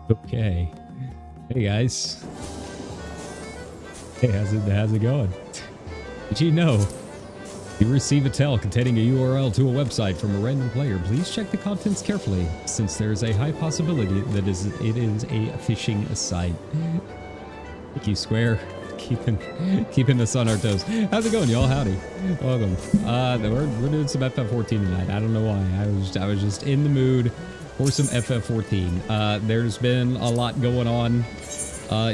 Okay. Hey guys. Hey, how's it going? Did you know? If you receive a tell containing a URL to a website from a random player, please check the contents carefully, since there is a high possibility that it is a phishing site. Thank you, Square. Keeping us on our toes. How's it going, y'all? Howdy. Welcome. We're doing some FF14 tonight. I don't know why. I was just in the mood for some FF14. There's been a lot going on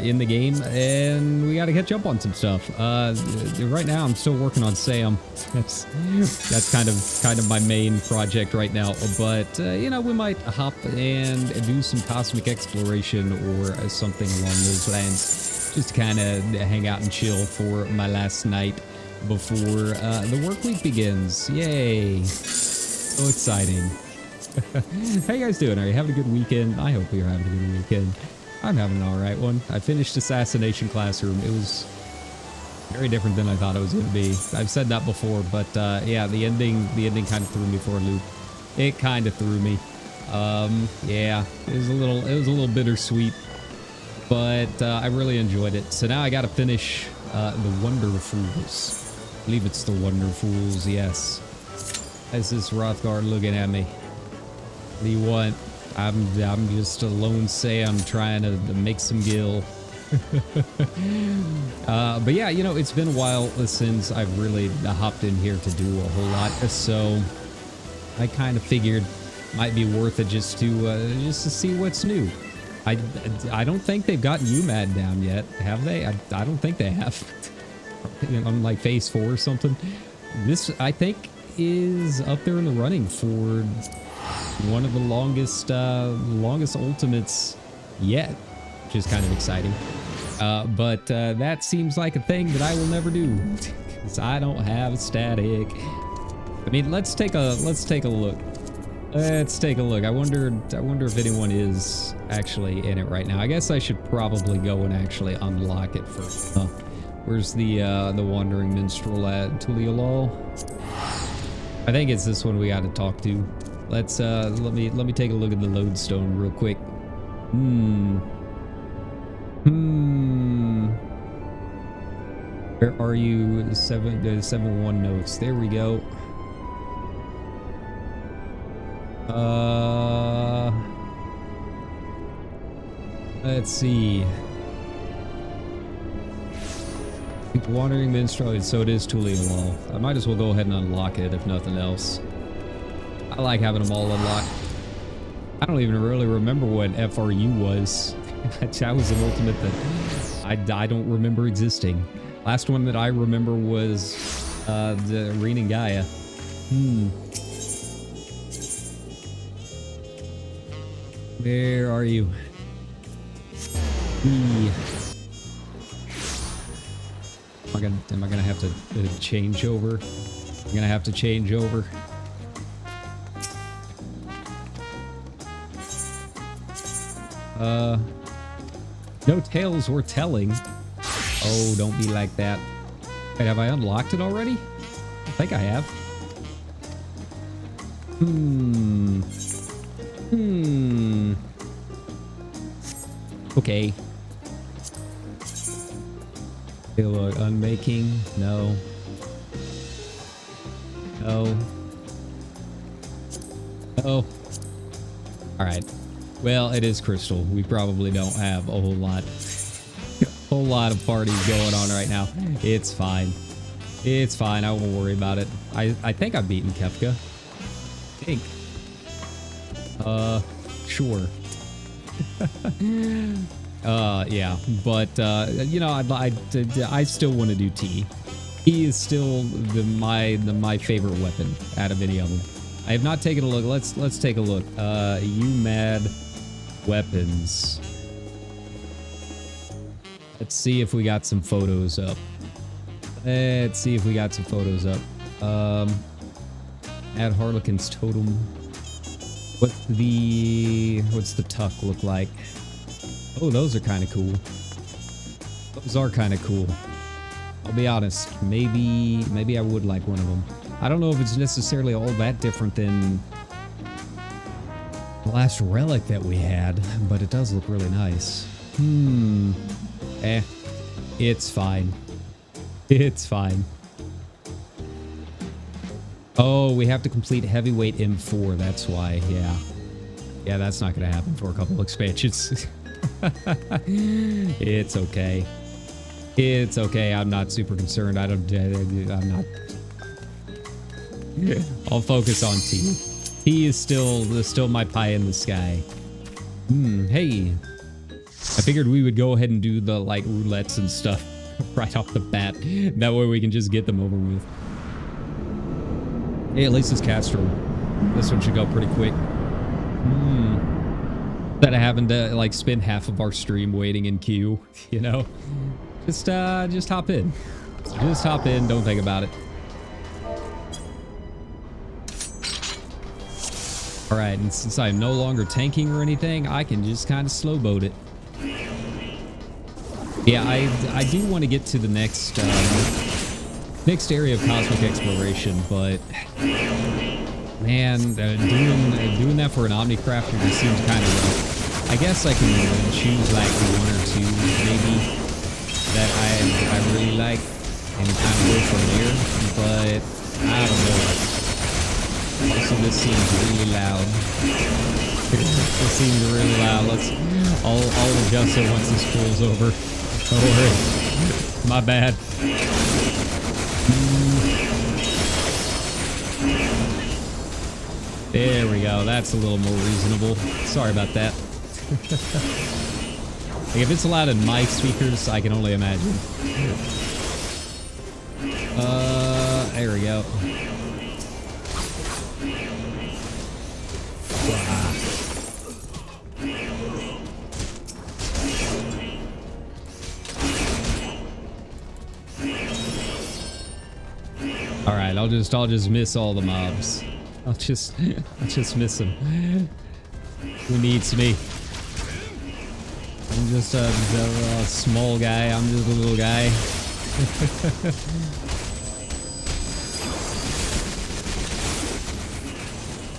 in the game, and we got to catch up on some stuff. Right now, I'm still working on Sam. That's kind of my main project right now. But you know, we might hop and do some cosmic exploration or something along those lines. Just to kind of hang out and chill for my last night before the work week begins. Yay! So exciting. How you guys doing? Are you having a good weekend? I hope you're having a good weekend. I'm having an alright one. I finished Assassination Classroom. It was very different than I thought it was going to be. I've said that before, but yeah, the ending kind of threw me for a loop. It kind of threw me. Yeah, it was a little bittersweet. But I really enjoyed it. So now I got to finish the Wonderfuls. I believe it's the Wonderfuls, yes. As this Rothgard looking at me. What do you want? I'm just a lone Sam trying to make some gil. But yeah, you know, it's been a while since I've really hopped in here to do a whole lot. So I kind of figured might be worth it just to see what's new. I don't think they've gotten UMAD down yet, have they? I don't think they have. On like phase 4 or something. This, I think, is up there in the running for one of the longest ultimates yet, which is kind of exciting. But that seems like a thing that I will never do, because I don't have static. I mean, let's take a look. Let's take a look. I wonder if anyone is actually in it right now. I guess I should probably go and actually unlock it first. Where's the Wandering Minstrel at? Tuliolol? I think it's this one we got to talk to. Let's let me take a look at the lodestone real quick. Where are you? 7-1 notes. There we go. Let's see. Wandering Minstrel, so it is Tuliolol. I might as well go ahead and unlock it if nothing else. I like having them all unlocked. I don't even really remember what FRU was. That was an ultimate that I don't remember existing. Last one that I remember was the Arena Gaia. Where are you? Am I gonna have to change over? I'm gonna have to change over. No tales we're telling. Oh, don't be like that. Wait, have I unlocked it already? I think I have. Okay. Hey, look, unmaking. No. No. No. Alright. Well, it is crystal. We probably don't have a whole lot of parties going on right now. It's fine. It's fine. I won't worry about it. I think I've beaten Kefka. I think. Sure. Yeah, but you know, I still want to do T. He is still my favorite weapon out of any of them. I have not taken a look. Let's take a look. UMAD weapons. Let's see if we got some photos up. Let's see if we got some photos up. Add Harlequin's totem. What's the tuck look like? Oh, those are kind of cool. Those are kind of cool. I'll be honest. Maybe I would like one of them. I don't know if it's necessarily all that different than the last relic that we had, but it does look really nice. It's fine. It's fine. Oh, we have to complete heavyweight M4. That's why. Yeah. Yeah, that's not going to happen for a couple expansions. It's okay. It's okay. I'm not super concerned. I'm not. I'll focus on T. T is still my pie in the sky. Hey. I figured we would go ahead and do the like roulettes and stuff right off the bat. That way we can just get them over with. Hey, at least it's Castro. This one should go pretty quick. Instead of having to like spend half of our stream waiting in queue, you know? Just hop in. Just hop in, don't think about it. Alright, and since I'm no longer tanking or anything, I can just kind of slow boat it. Yeah, I do want to get to the next next area of cosmic exploration, but man, doing that for an Omnicrafter just seems kind of rough. I guess I can choose like one or two maybe that I really like and kind of go from there, but I don't know. Also, this seems really loud. This seems really loud. I'll adjust it once this pulls over. Don't worry. My bad. There we go. That's a little more reasonable. Sorry about that. Like if it's loud in my speakers, I can only imagine. There we go. All right, I'll just miss all the mobs. I'll just miss them. Who needs me? I'm just a small guy. I'm just a little guy.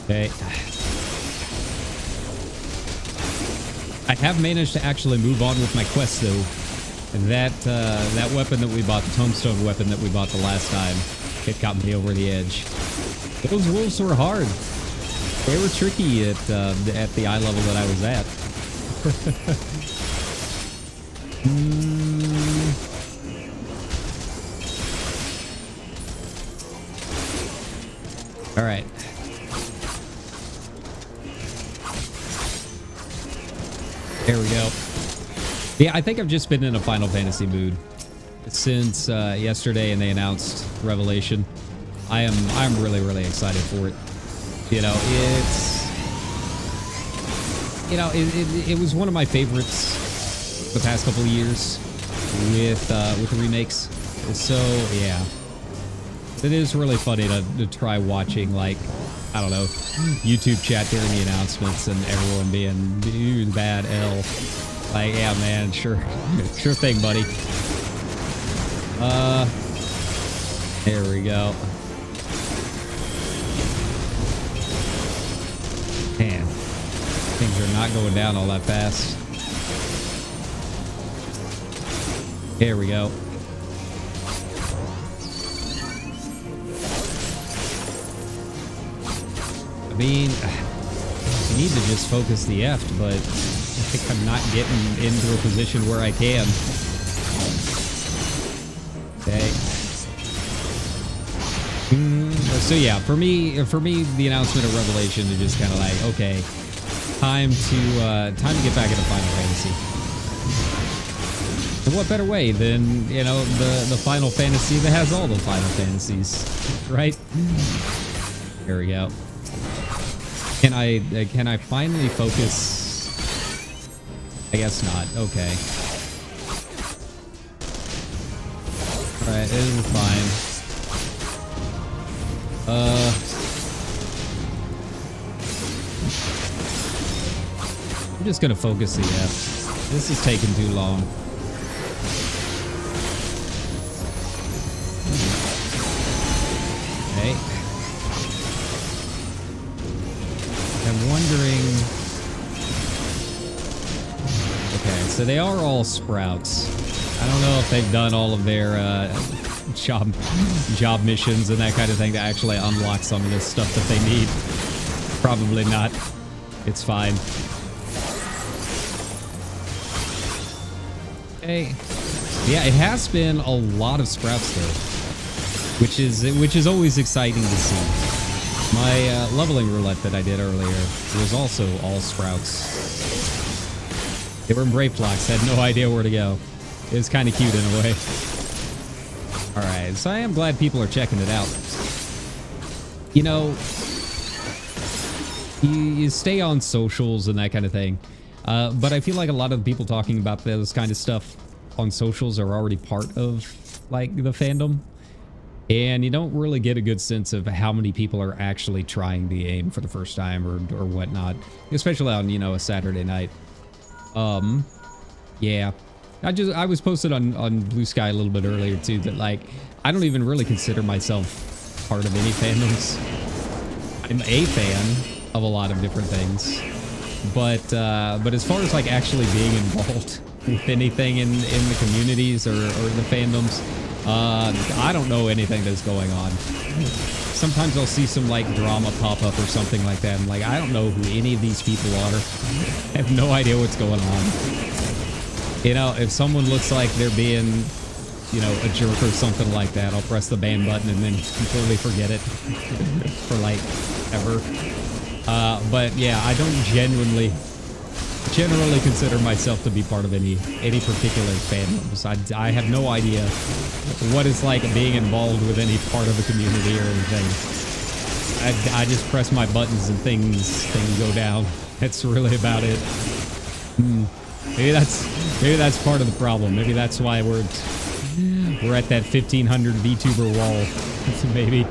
Okay. I have managed to actually move on with my quest though. That weapon that we bought, the tombstone weapon that we bought the last time, it got me over the edge. Those wolves were hard. They were tricky at the eye level that I was at. All right. There we go. Yeah, I think I've just been in a Final Fantasy mood since yesterday, and they announced Revelation. I'm really excited for it. You know, it was one of my favorites the past couple of years with the remakes. So yeah, it is really funny to try watching, like, I don't know, YouTube chat during the announcements and everyone being dude bad L. Like, yeah, man, sure thing, buddy. There we go. Man, things are not going down all that fast. Here we go. I mean, you need to just focus the F, but I think I'm not getting into a position where I can. Okay. So yeah, for me, the announcement of Revelation is just kind of like, okay, time to get back into Final Fantasy. And what better way than, you know, the Final Fantasy that has all the Final Fantasies, right? There we go. Can I finally focus? I guess not. Okay. All right, it is fine. I'm just gonna focus the F. This is taking too long. Okay. I'm wondering so they are all sprouts. I don't know if they've done all of their job missions and that kind of thing to actually unlock some of this stuff that they need. Probably not. It's fine. Okay. Yeah, it has been a lot of sprouts though, which is always exciting to see. My leveling roulette that I did earlier was also all sprouts. They were in Brave blocks, had no idea where to go. It was kind of cute in a way. Alright, so I am glad people are checking it out. You know, you stay on socials and that kind of thing. But I feel like a lot of the people talking about those kind of stuff on socials are already part of, like, the fandom. And you don't really get a good sense of how many people are actually trying the game for the first time or whatnot. Especially on, you know, a Saturday night. Yeah. I was posted on Blue Sky a little bit earlier too that, like, I don't even really consider myself part of any fandoms. I'm a fan of a lot of different things, but as far as like actually being involved with anything in the communities or the fandoms, I don't know anything that's going on. Sometimes I'll see some like drama pop up or something like that, and like, I don't know who any of these people are. I have no idea what's going on. You know, if someone looks like they're being, you know, a jerk or something like that, I'll press the ban button and then completely forget it for like ever. But yeah, I don't generally consider myself to be part of any particular fandoms. I have no idea what it's like being involved with any part of the community or anything. I just press my buttons and things go down. That's really about it. Maybe that's part of the problem. Maybe that's why we're at that 1500 VTuber wall. Maybe.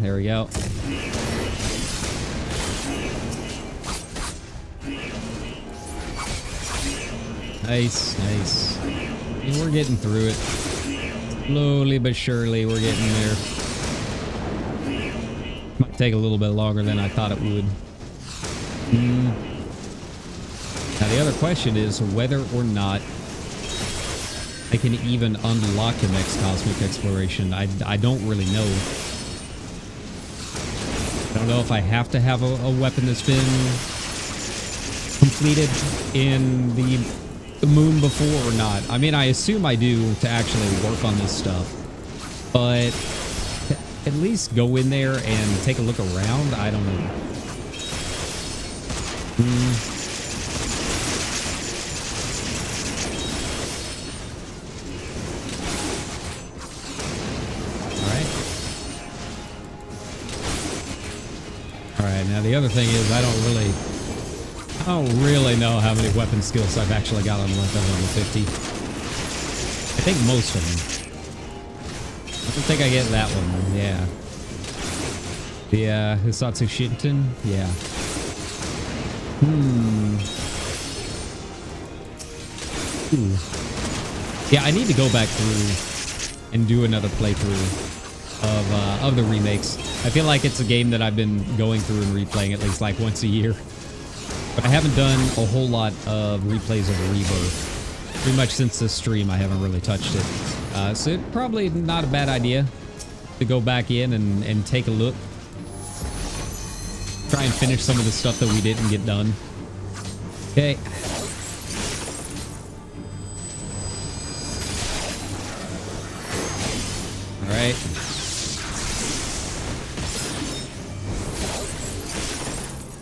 There we go. Nice, nice. And we're getting through it. Slowly but surely, we're getting there. Might take a little bit longer than I thought it would. Now, the other question is whether or not I can even unlock the next cosmic exploration. I don't really know. I don't know if I have to have a weapon that's been completed in the moon before or not. I mean, I assume I do to actually work on this stuff, but at least go in there and take a look around. I don't know. Alright, now the other thing is I don't really know how many weapon skills I've actually got on level 50. I think most of them. I don't think I get that one. Yeah. The Hisatsu Shinton? Yeah. Ooh. Yeah, I need to go back through and do another playthrough of the remakes. I feel like it's a game that I've been going through and replaying at least like once a year. But I haven't done a whole lot of replays of Rebirth. Pretty much since this stream, I haven't really touched it. So it's probably not a bad idea to go back in and take a look. Try and finish some of the stuff that we didn't get done. Okay. Alright.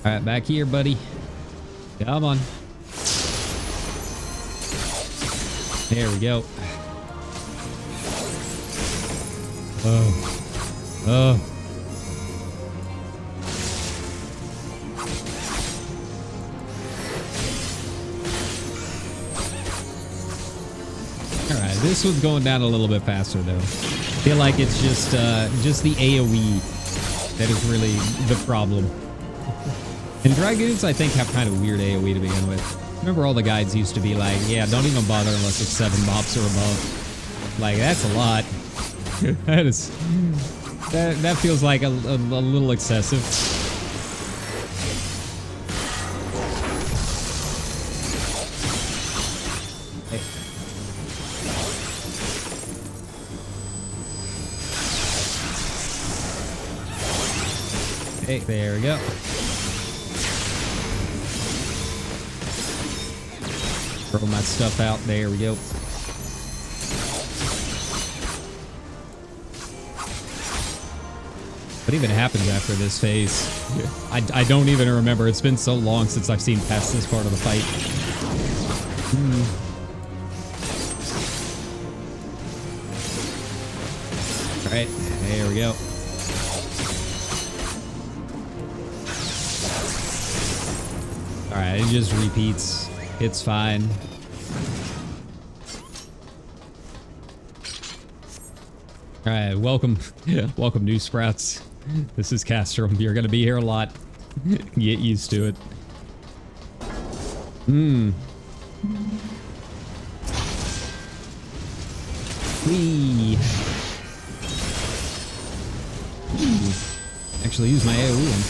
Alright, back here, buddy. Come on. There we go. Oh. Alright, this one's going down a little bit faster, though. I feel like it's just the AoE that is really the problem. And Dragoons, I think, have kind of weird AoE to begin with. Remember all the guides used to be like, yeah, don't even bother unless it's 7 bops or above. Like, that's a lot. That feels like a little excessive. Hey, there we go. Throw my stuff out. There we go. What even happens after this phase? I don't even remember. It's been so long since I've seen past this part of the fight. All right, there we go. All right, it just repeats. It's fine. All right, welcome, welcome, new sprouts. This is Castrum. You're gonna be here a lot. Get used to it. Whee. Actually, use my AoE one.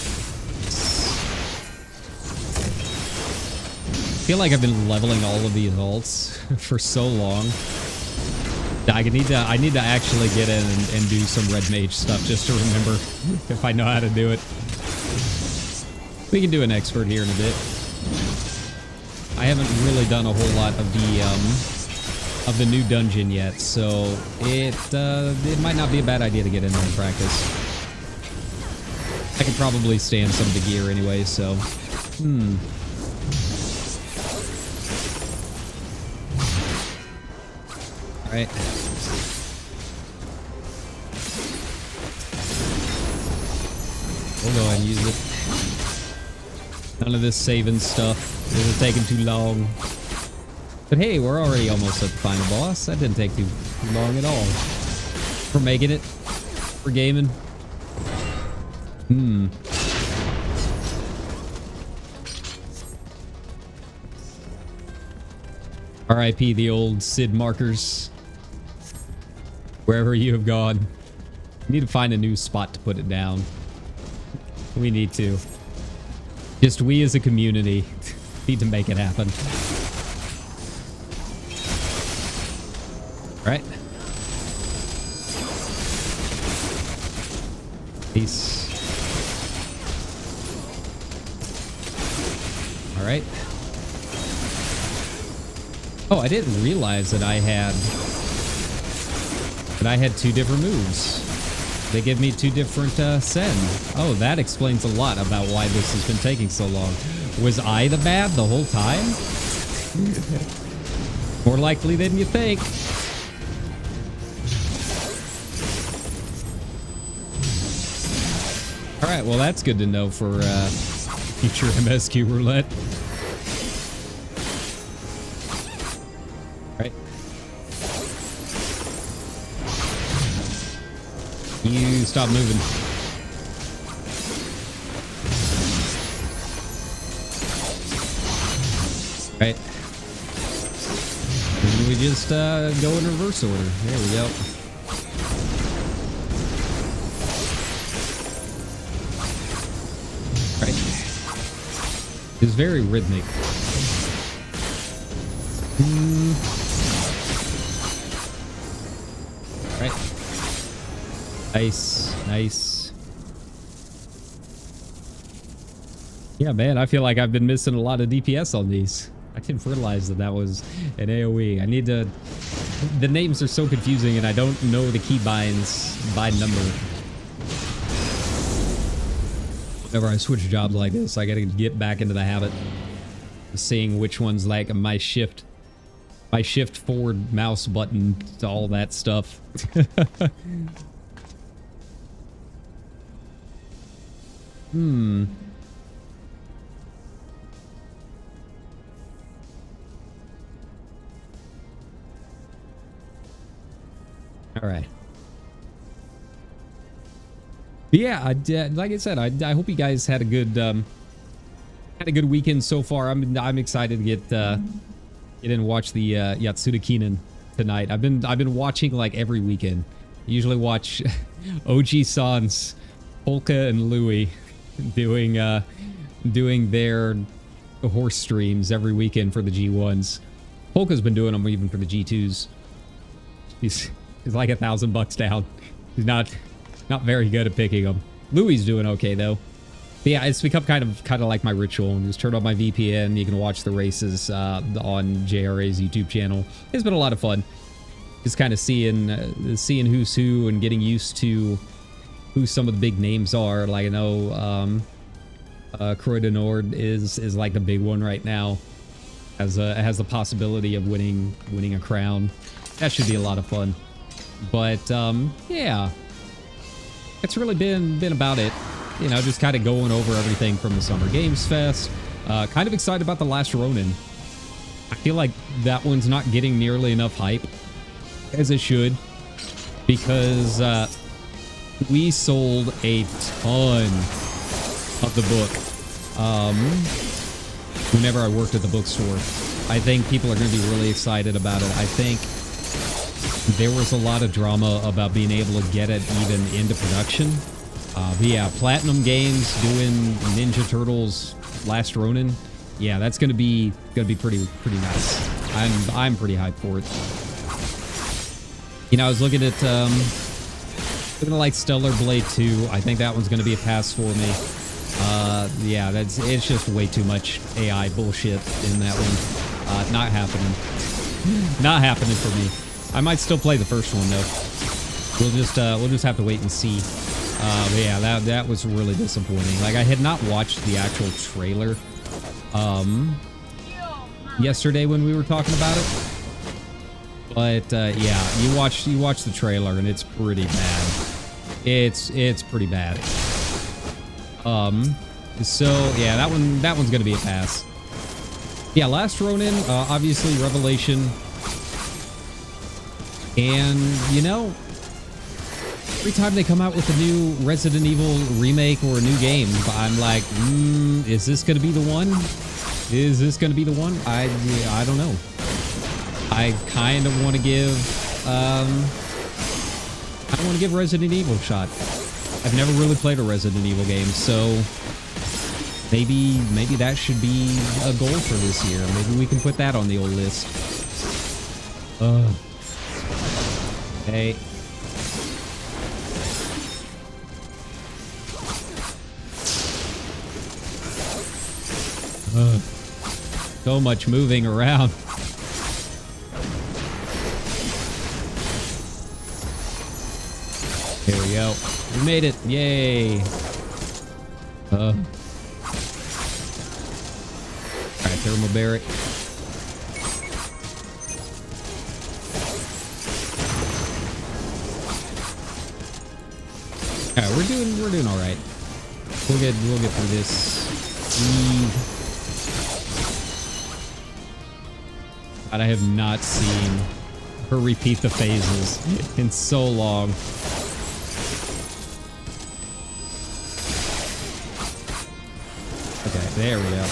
I feel like I've been leveling all of these ults for so long. I need to actually get in and do some red mage stuff just to remember if I know how to do it. We can do an expert here in a bit. I haven't really done a whole lot of the new dungeon yet, so it might not be a bad idea to get in there and practice. I can probably stand some of the gear anyway, so all right. We'll go ahead and use it. None of this saving stuff. This is taking too long. But hey, we're already almost at the final boss. That didn't take too long at all. We're making it. We're gaming. R.I.P. the old Sid markers. Wherever you have gone. We need to find a new spot to put it down. We need to. Just we as a community need to make it happen. Right? Peace. All right. Oh, I didn't realize that I had two different moves. They give me two different send. Oh, that explains a lot about why this has been taking so long. Was I the bad the whole time? More likely than you think. All right, well, that's good to know for future MSQ roulette. Right. You stop moving. Right. And we just go in reverse order. There we go. Right. It's very rhythmic. Right. Nice, nice. Yeah, man, I feel like I've been missing a lot of DPS on these. I didn't realize that was an AoE. I need to... The names are so confusing and I don't know the keybinds by number. Whenever I switch jobs like this, I gotta get back into the habit of seeing which one's like my shift forward mouse button to all that stuff. All right. Yeah, like I said, I hope you guys had a good weekend so far. I'm excited to get in and watch the Yatsuda Kinen tonight. I've been watching like every weekend. I usually watch OG Sans, Polka and Louie doing their horse streams every weekend for the G1s. Polka's been doing them even for the G2s. He's like $1,000 down. He's not very good at picking them. Louie's doing okay though. But yeah, it's become kind of like my ritual. Just turn on my VPN. You can watch the races on JRA's YouTube channel. It's been a lot of fun. Just kind of seeing who's who and getting used to who some of the big names are. Like I know Croix de Nord is like the big one right now. Has the possibility of winning a crown. That should be a lot of fun. But yeah, it's really been about it. You know, just kind of going over everything from the Summer Games Fest. Kind of excited about The Last Ronin. I feel like that one's not getting nearly enough hype as it should, because we sold a ton of the book whenever I worked at the bookstore. I think people are going to be really excited about it. I think there was a lot of drama about being able to get it even into production. But yeah, Platinum Games doing Ninja Turtles Last Ronin. Yeah, that's gonna be pretty nice. I'm pretty hyped for it. You know, I was looking at like Stellar Blade 2. I think that one's gonna be a pass for me. Yeah, it's just way too much AI bullshit in that one. Not happening. Not happening for me. I might still play the first one though. We'll just have to wait and see. But yeah, that was really disappointing. Like, I had not watched the actual trailer yesterday when we were talking about it. But yeah, you watch the trailer and it's pretty bad. It's pretty bad. So yeah, that one's gonna be a pass. Yeah, Last Ronin, obviously Revelation. And you know, every time they come out with a new Resident Evil remake or a new game, I'm like, is this going to be the one? Is this going to be the one? I don't know. I kind of want to give, Resident Evil a shot. I've never really played a Resident Evil game, so maybe that should be a goal for this year. Maybe we can put that on the old list. Okay. So much moving around. Here we go. We made it. Yay. Alright, thermobaric. Alright, we're doing alright. We'll get through this. God, I have not seen her repeat the phases in so long. Okay, there we go.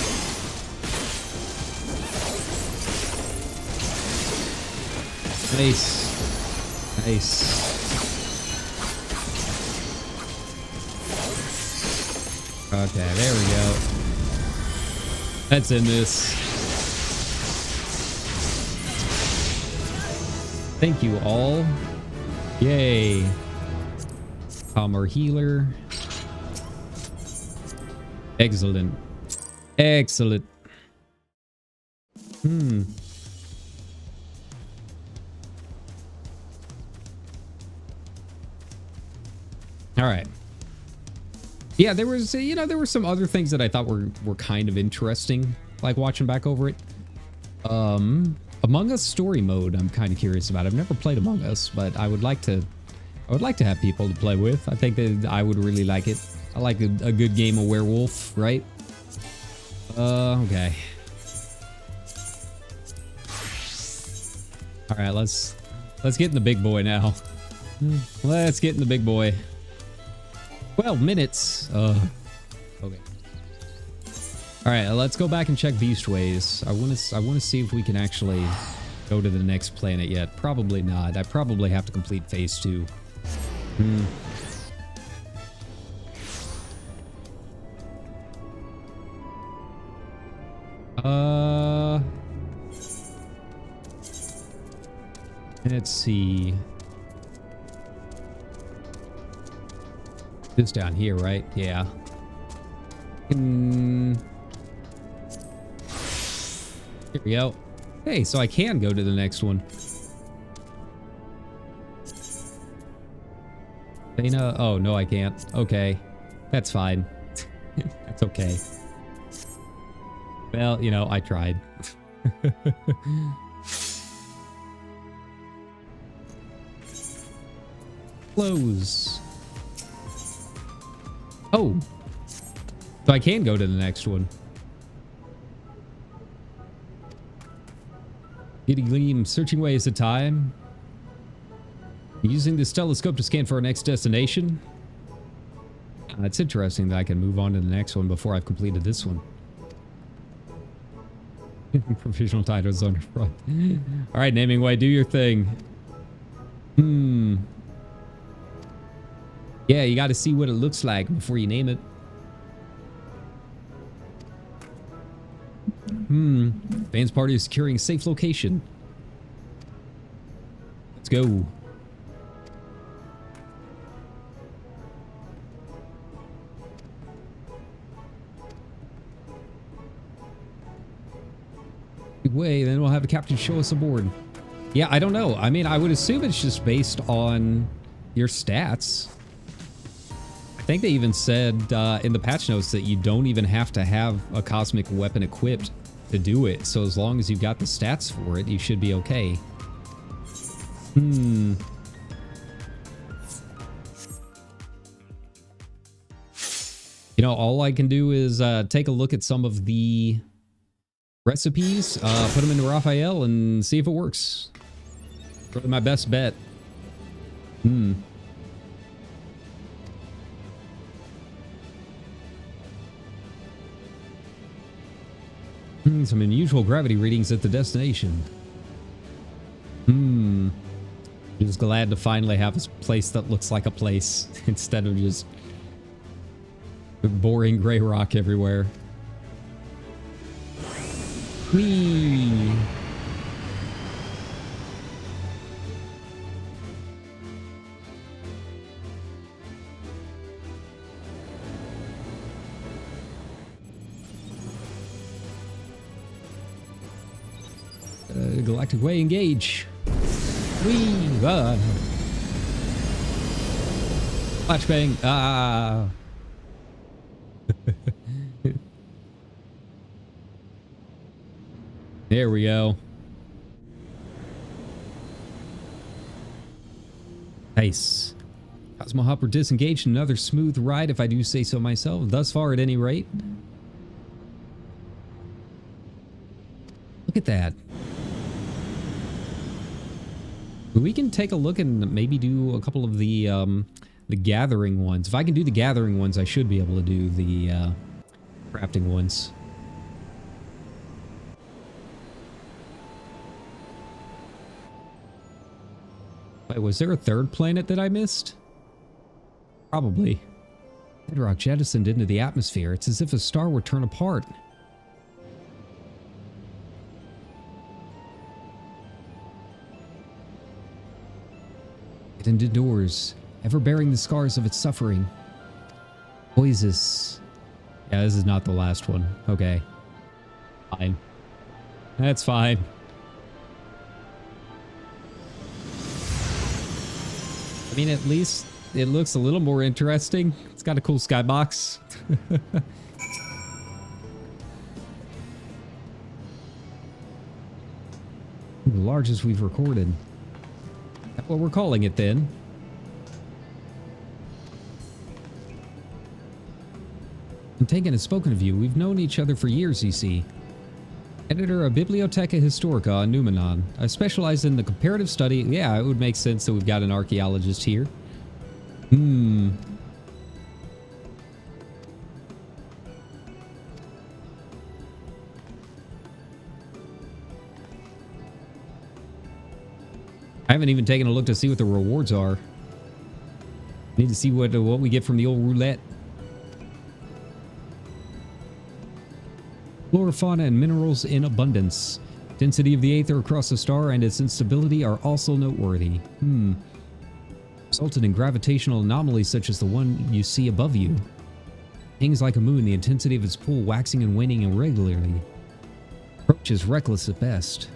Nice. Nice. Okay, there we go. Let's end this. Thank you all. Yay. Calmer healer. Excellent. Excellent. All right. Yeah, there was, you know, there were some other things that I thought were kind of interesting, like watching back over it. Among Us story mode, I'm kind of curious about. I've never played Among Us, but I would like to have people to play with. I think that I would really like it. I like a good game of werewolf, right? Okay. All right, let's get in the big boy now. Let's get in the big boy. 12 minutes. Okay. All right, let's go back and check Beastways. I want to see if we can actually go to the next planet yet. Probably not. I probably have to complete phase 2. Let's see. This down here, right? Yeah. Here we go. Hey, so I can go to the next one. Dana, oh no, I can't. Okay, that's fine. That's okay. Well, you know, I tried. Close. Oh, so I can go to the next one. Giddy Gleam, searching ways of time. Using this telescope to scan for our next destination. It's interesting that I can move on to the next one before I've completed this one. Provisional titles on the front. Alright, naming way, do your thing. Yeah, you gotta see what it looks like before you name it. Fans party is securing a safe location. Let's go. Way, then we'll have the captain show us aboard. Yeah, I don't know. I mean, I would assume it's just based on your stats. I think they even said in the patch notes that you don't even have to have a cosmic weapon equipped to do it. So as long as you've got the stats for it, you should be okay. You know, all I can do is take a look at some of the recipes, put them into Raphael and see if it works. Probably my best bet. Some unusual gravity readings at the destination. Just glad to finally have a place that looks like a place instead of just boring gray rock everywhere. Whee! Galactic Way, engage. Whee! Flashbang! Ah! There we go. Nice. Cosmo Hopper disengaged. Another smooth ride, if I do say so myself. Thus far, at any rate. Look at that. We can take a look and maybe do a couple of the gathering ones. If I can do the gathering ones, I should be able to do the crafting ones. Wait, was there a third planet that I missed? Probably. Bedrock jettisoned into the atmosphere. It's as if a star were torn apart. It endures, ever bearing the scars of its suffering. Oasis. Yeah, this is not the last one. Okay. Fine. That's fine. I mean, at least it looks a little more interesting. It's got a cool skybox. The largest we've recorded. That's what we're calling it then. Tengen has spoken of you. We've known each other for years, you see. Editor of Bibliotheca Historica on Numenon. I specialize in the comparative study. Yeah, it would make sense that we've got an archaeologist here. I haven't even taken a look to see what the rewards are. Need to see what we get from the old roulette. Flora, fauna, and minerals in abundance. Density of the aether across the star and its instability are also noteworthy. Resulted in gravitational anomalies such as the one you see above you. Hangs like a moon, the intensity of its pull waxing and waning irregularly. Approach is reckless at best.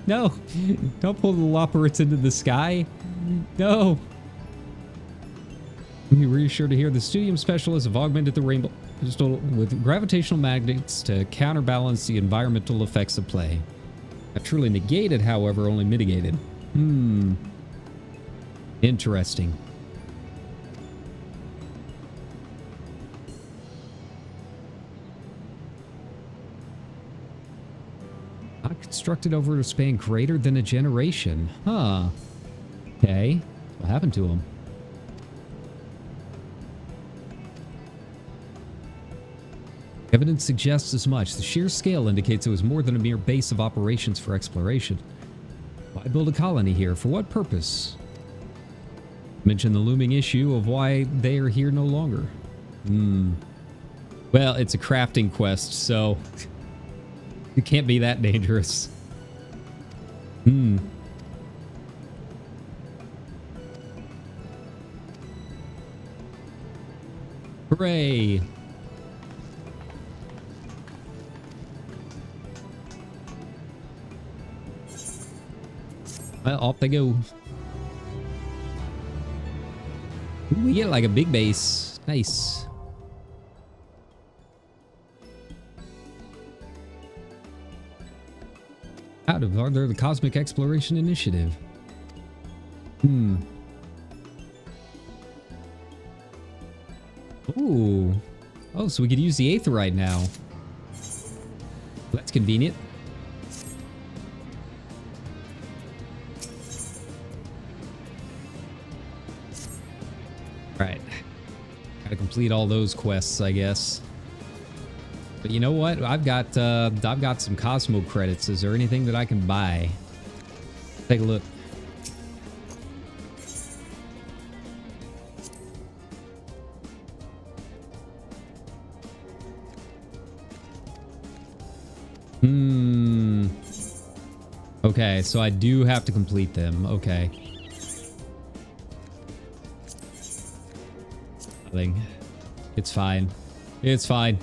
No! Don't pull the Loporits into the sky! No! Be reassured to hear the studium specialists have augmented the rainbow crystal with gravitational magnets to counterbalance the environmental effects of play. Not truly negated, however, only mitigated. Interesting. Not constructed over a span greater than a generation. Huh. Okay. What happened to him? Evidence suggests as much. The sheer scale indicates it was more than a mere base of operations for exploration. Why build a colony here? For what purpose? Mention the looming issue of why they are here no longer. Well, it's a crafting quest, so it can't be that dangerous. Hooray! Well, off they go. We get like a big base. Nice. Out of order, the Cosmic Exploration Initiative. Ooh. Oh, so we could use the Aetherite now. That's convenient. Right. Gotta complete all those quests, I guess. But you know what? I've got some Cosmo credits. Is there anything that I can buy? Take a look. Okay, so I do have to complete them. Okay. Nothing. It's fine. It's fine.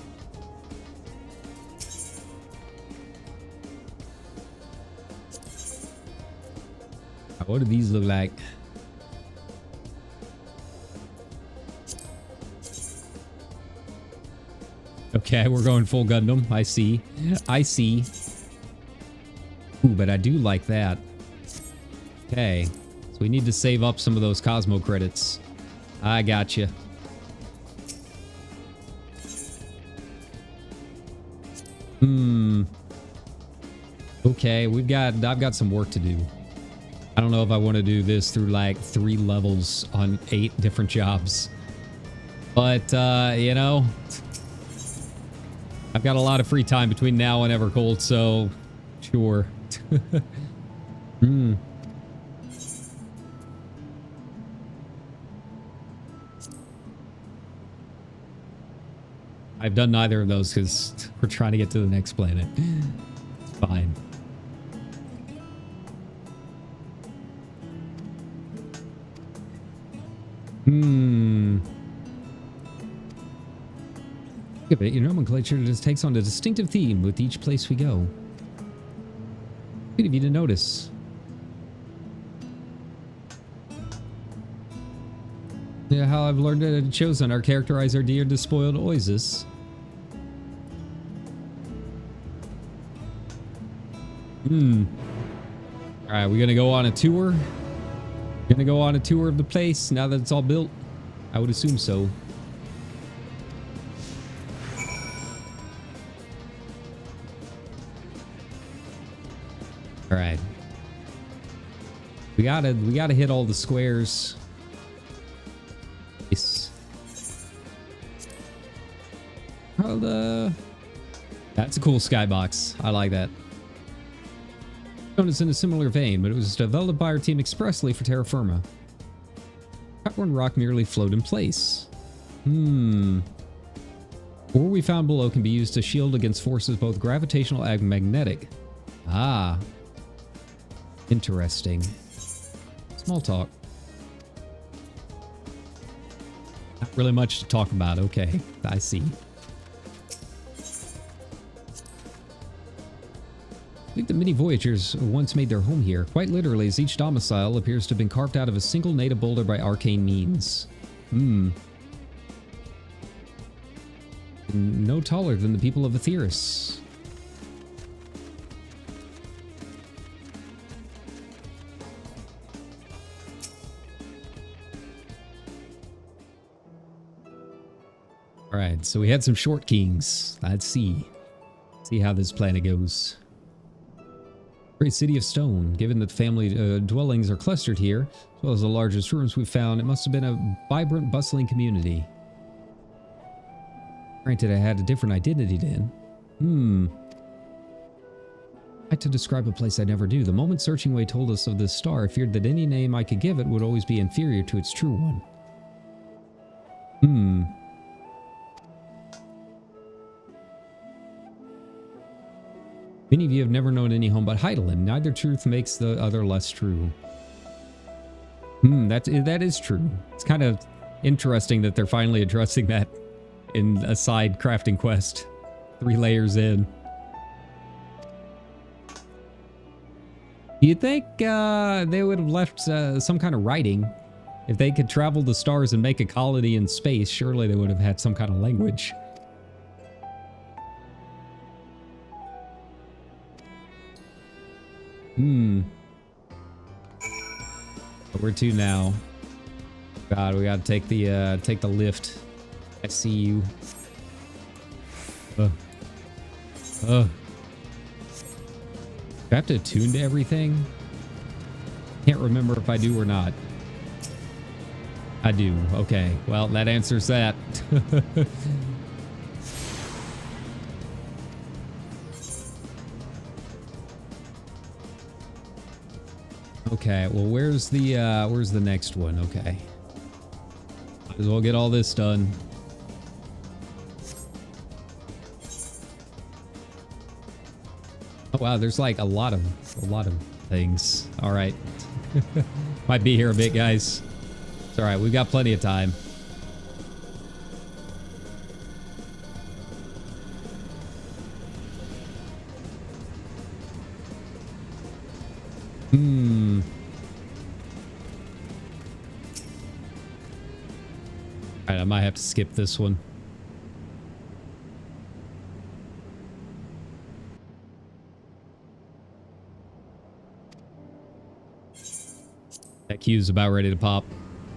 What do these look like? Okay, we're going full Gundam. I see. I see. Ooh, but I do like that. Okay. So we need to save up some of those Cosmo credits. I gotcha. Okay, I've got some work to do. I don't know if I want to do this through like 3 levels on 8 different jobs. But, you know, I've got a lot of free time between now and Evercold, so sure. I've done neither of those because we're trying to get to the next planet. It's fine. Look at it, your nomenclature just takes on a distinctive theme with each place we go. Good of you to notice. Yeah, how I've learned to chosen or characterize our dear despoiled oasis. Alright, we're gonna go on a tour. Gonna go on a tour of the place now that it's all built. I would assume so. All right. We gotta hit all the squares. Nice. That's a cool skybox. I like that. It's in a similar vein, but it was developed by our team expressly for terra firma. Popcorn rock merely float in place. Ore we found below can be used to shield against forces both gravitational and magnetic. Ah. Interesting. Small talk. Not really much to talk about. Okay, I see. I think the many voyagers once made their home here. Quite literally, as each domicile appears to have been carved out of a single native boulder by arcane means. No taller than the people of Aetheris. Alright, so we had some short kings. Let's see. See how this planet goes. Great city of stone. Given that family dwellings are clustered here, as well as the largest rooms we've found, it must have been a vibrant, bustling community. Granted, I had a different identity then. I had to describe a place I never knew. The moment Searching Way told us of this star, I feared that any name I could give it would always be inferior to its true one. Many of you have never known any home but Heidelin. Neither truth makes the other less true. That is true. It's kind of interesting that they're finally addressing that in a side crafting quest 3 layers in. You'd think they would have left some kind of writing. If they could travel the stars and make a colony in space, surely they would have had some kind of language. Where to now? God, we gotta take the lift. I see you. Do I have to attune to everything? Can't remember if I do or not. I do. Okay. Well, that answers that. Okay, well, where's the next one? Okay. Might as well get all this done. Oh wow, there's like a lot of things. All right. Might be here a bit, guys. It's all right. We've got plenty of time. Alright, I might have to skip this one. That queue's about ready to pop.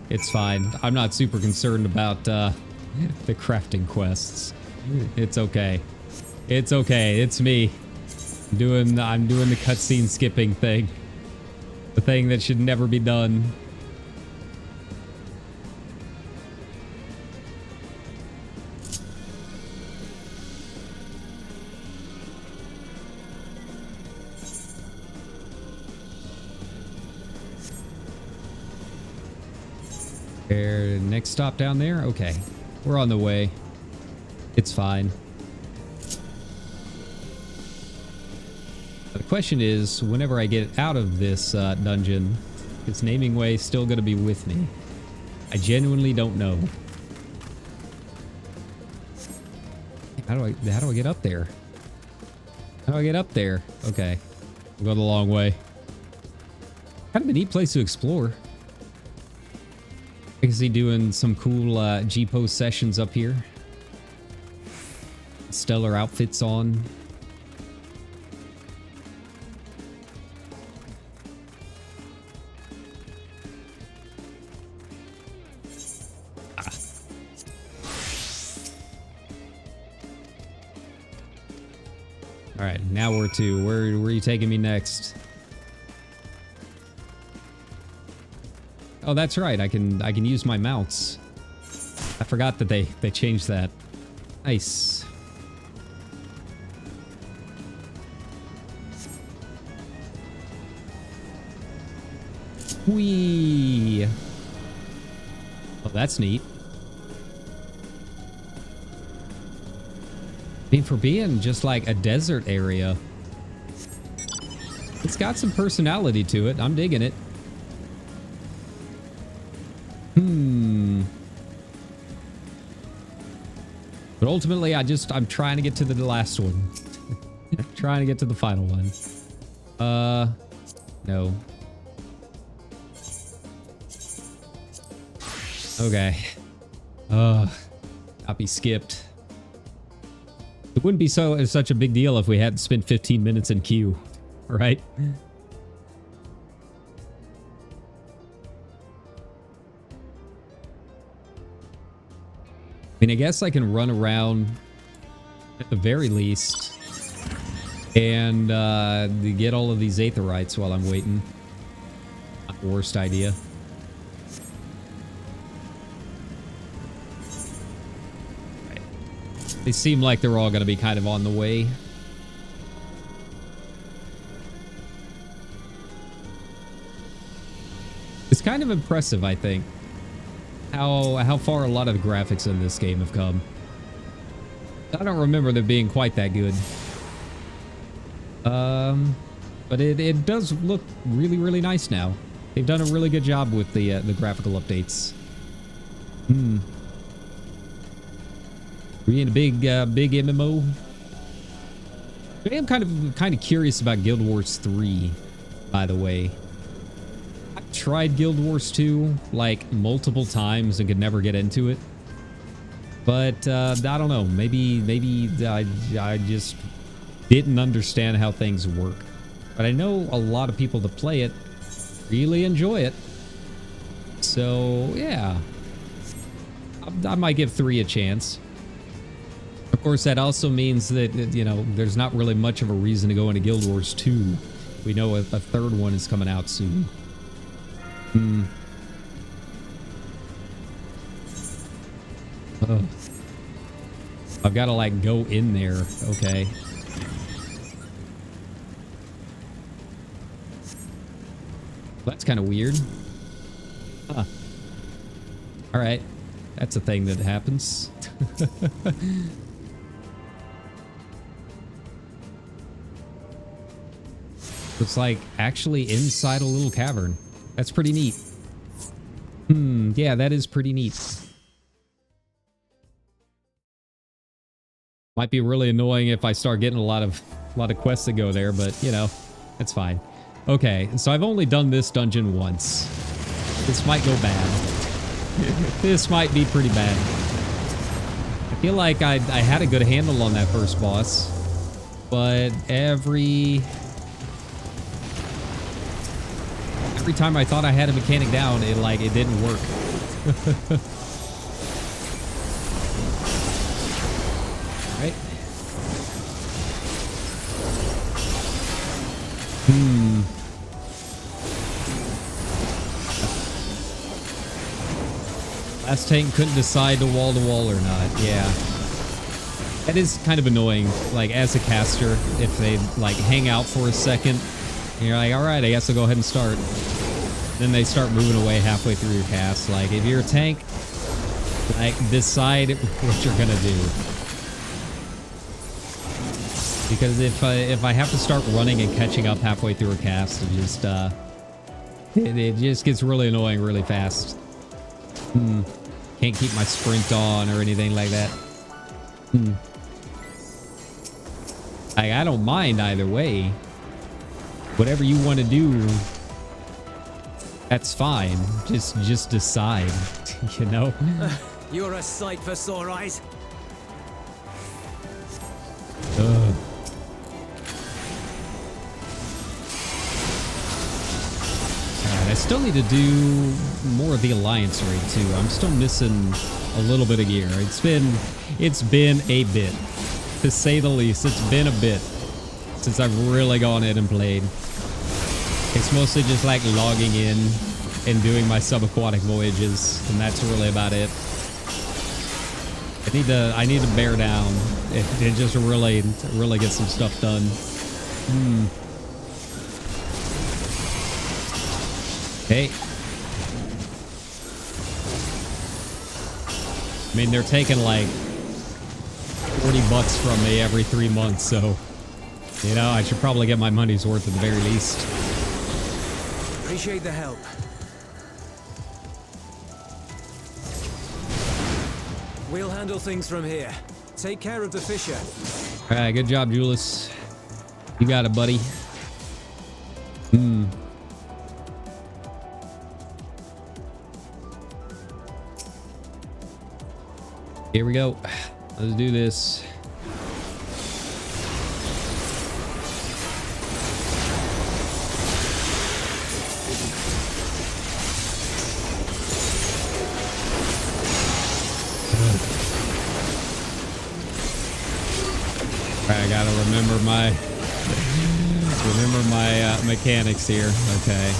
It's fine. I'm not super concerned about the crafting quests. It's okay. It's okay. It's me. I'm doing the cutscene skipping thing. The thing that should never be done. Next stop down there? Okay. We're on the way. It's fine. The question is, whenever I get out of this dungeon, is Naming Way still going to be with me? I genuinely don't know. How do I get up there? How do I get up there? Okay. We'll go the long way. Kind of a neat place to explore. I can see doing some cool G-Post sessions up here. Stellar outfits on. All right, now where to? Where are you taking me next? Oh, that's right. I can use my mounts. I forgot that they changed that. Nice. Whee! Oh, that's neat. I mean, for being just like a desert area, it's got some personality to it. I'm digging it. But ultimately, I'm trying to get to the last one. Trying to get to the final one. No. Okay. Not be skipped. It wouldn't be such a big deal if we hadn't spent 15 minutes in queue, right? I mean, I guess I can run around at the very least and get all of these aetherites while I'm waiting. Not the worst idea. Right. They seem like they're all going to be kind of on the way. It's kind of impressive, I think, how far a lot of the graphics in this game have come. I don't remember them being quite that good. But it does look really, really nice now. They've done a really good job with the graphical updates. Being a big MMO. I am kind of curious about Guild Wars 3, by the way. I've tried Guild Wars 2 like multiple times and could never get into it. But I don't know. Maybe I just didn't understand how things work. But I know a lot of people that play it really enjoy it. So yeah, I might give 3 a chance. Of course, that also means that, you know, there's not really much of a reason to go into Guild Wars 2. We know a third one is coming out soon. Oh. I've got to like go in there. Okay. That's kind of weird. Huh. All right. That's a thing that happens. It's like actually inside a little cavern. That's pretty neat. Yeah, that is pretty neat. Might be really annoying if I start getting a lot of quests that go there, but you know, it's fine. Okay, so I've only done this dungeon once. This might go bad. This might be pretty bad. I feel like I had a good handle on that first boss, but every time I thought I had a mechanic down, it didn't work. Right? Last tank couldn't decide to wall or not. Yeah. That is kind of annoying, like, as a caster, if they, like, hang out for a second, and you're like, alright, I guess I'll go ahead and start. Then they start moving away halfway through your cast. Like, if you're a tank, like, decide what you're gonna do. Because if I have to start running and catching up halfway through a cast, it just gets really annoying really fast. Can't keep my sprint on or anything like that. Like, I don't mind either way. Whatever you want to do, that's fine. Just decide, you know? You're a sight for sore eyes. Alright, I still need to do more of the Alliance raid too. I'm still missing a little bit of gear. It's been a bit, to say the least. It's been a bit since I've really gone in and played. It's mostly just like logging in and doing my subaquatic voyages, and that's really about it. I need to bear down and just really get some stuff done. Hey. I mean, they're taking like $40 from me every 3 months, so you know, I should probably get my money's worth at the very least. Appreciate the help. We'll handle things from here. take care of the fisher. All right, good job, Julius. You got it, buddy. Here we go. Let's do this. I gotta remember my mechanics here. Okay.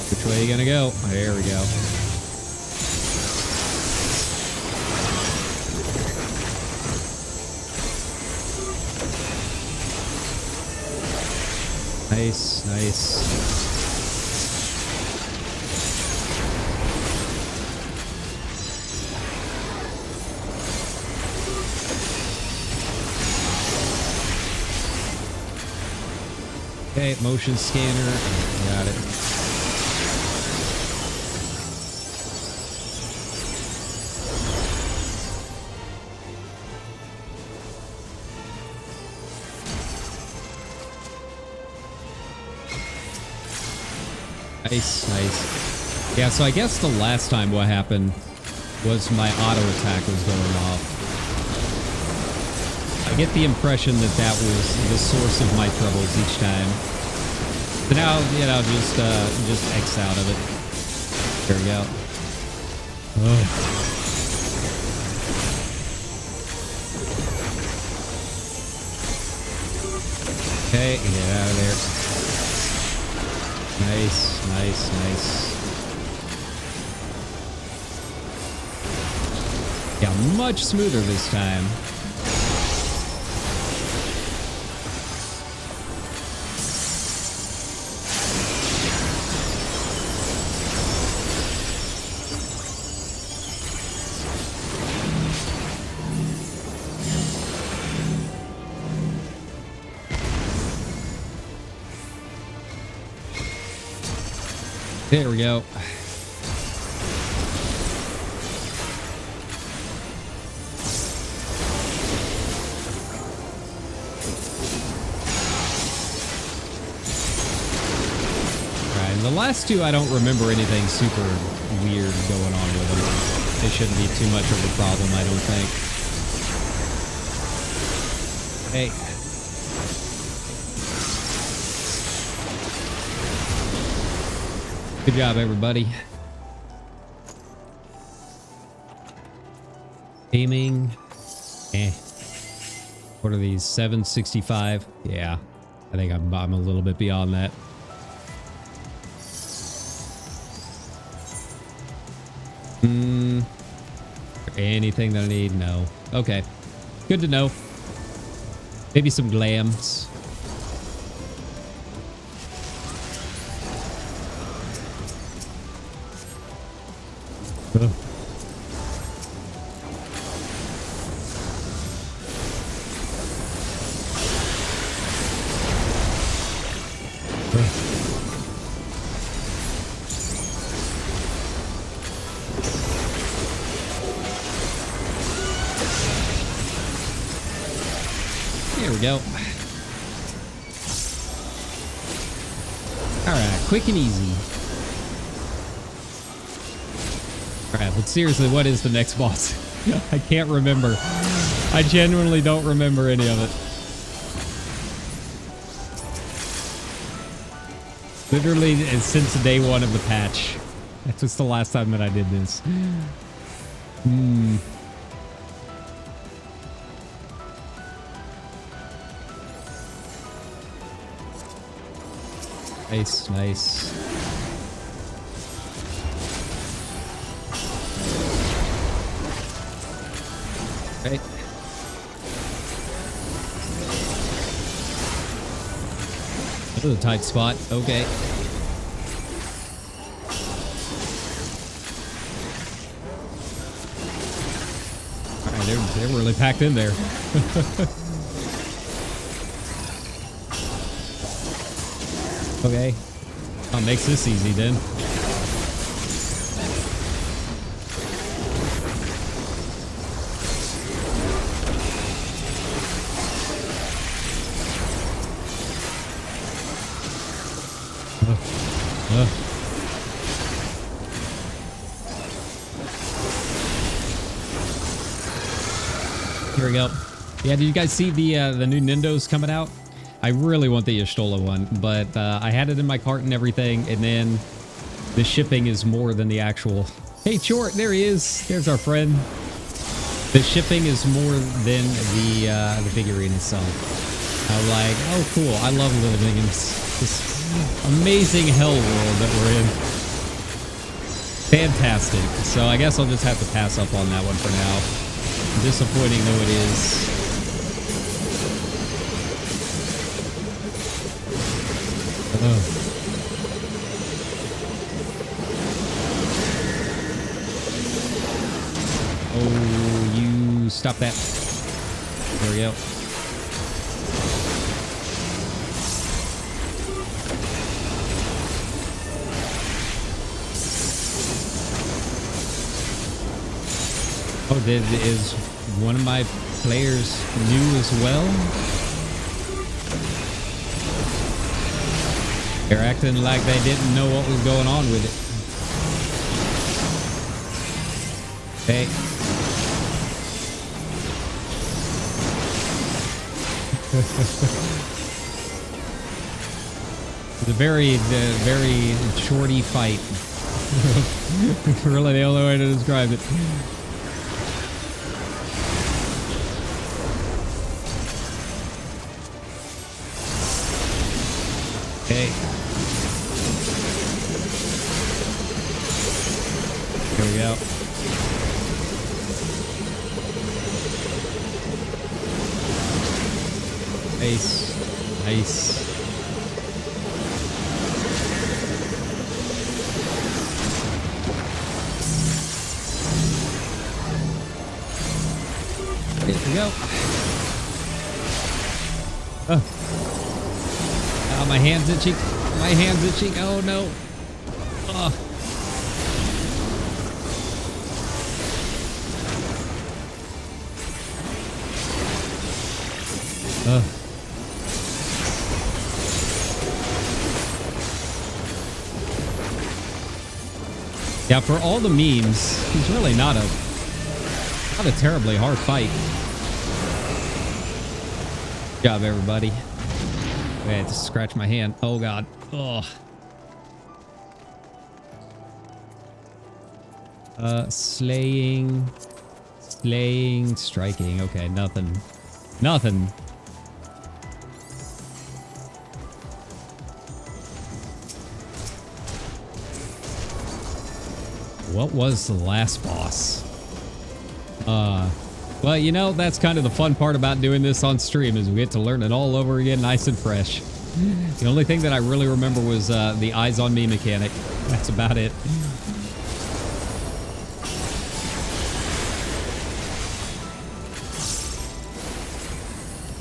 Which way are you gonna go? There we go. Nice, nice. Okay, motion scanner. Got it. Nice, nice. Yeah, so I guess the last time what happened was my auto attack was going off. I get the impression that that was the source of my troubles each time. So now, you know, just X out of it. There we go. Oh. Okay, get out of there. Nice, nice, nice. Yeah, much smoother this time. There we go. Alright, and the last two I don't remember anything super weird going on with them. They shouldn't be too much of a problem, I don't think. Hey. Good job, everybody. Aiming. What are these? 765? Yeah. I think I'm a little bit beyond that. Anything that I need? No. Okay. Good to know. Maybe some glams. There we go. Alright, quick and easy. Alright, but seriously, what is the next boss? I can't remember. I genuinely don't remember any of it. Literally, since day one of the patch. That's just the last time that I did this. Nice, nice. Okay. This is a tight spot. Okay. Alright, they're really packed in there. Okay. Oh, makes this easy then. Here we go. Yeah, did you guys see the new Nindos coming out? I really want the Y'shtola one, but I had it in my cart and everything, and then the shipping is more than the actual... Hey, Chort, there he is. There's our friend. The shipping is more than the figurine itself. I'm like, oh, cool. I love living in this amazing hell world that we're in. Fantastic. So I guess I'll just have to pass up on that one for now. Disappointing though it is. Oh, you stop that. There we go. Oh, is one of my players new as well? They're acting like they didn't know what was going on with it. Hey. It's a very shorty fight. Really the only way to describe it. Okay. Here we go. Nice. Nice. There we go. Oh, my hand's itchy. My hand's itchy. Oh, no. Oh. Yeah, for all the memes, he's really not a terribly hard fight. Good job, everybody. I had to scratch my hand. Oh god. Oh. Slaying, striking. Okay, nothing. What was the last boss? Well, you know, that's kind of the fun part about doing this on stream is we get to learn it all over again, nice and fresh. The only thing that I really remember was the eyes on me mechanic. That's about it.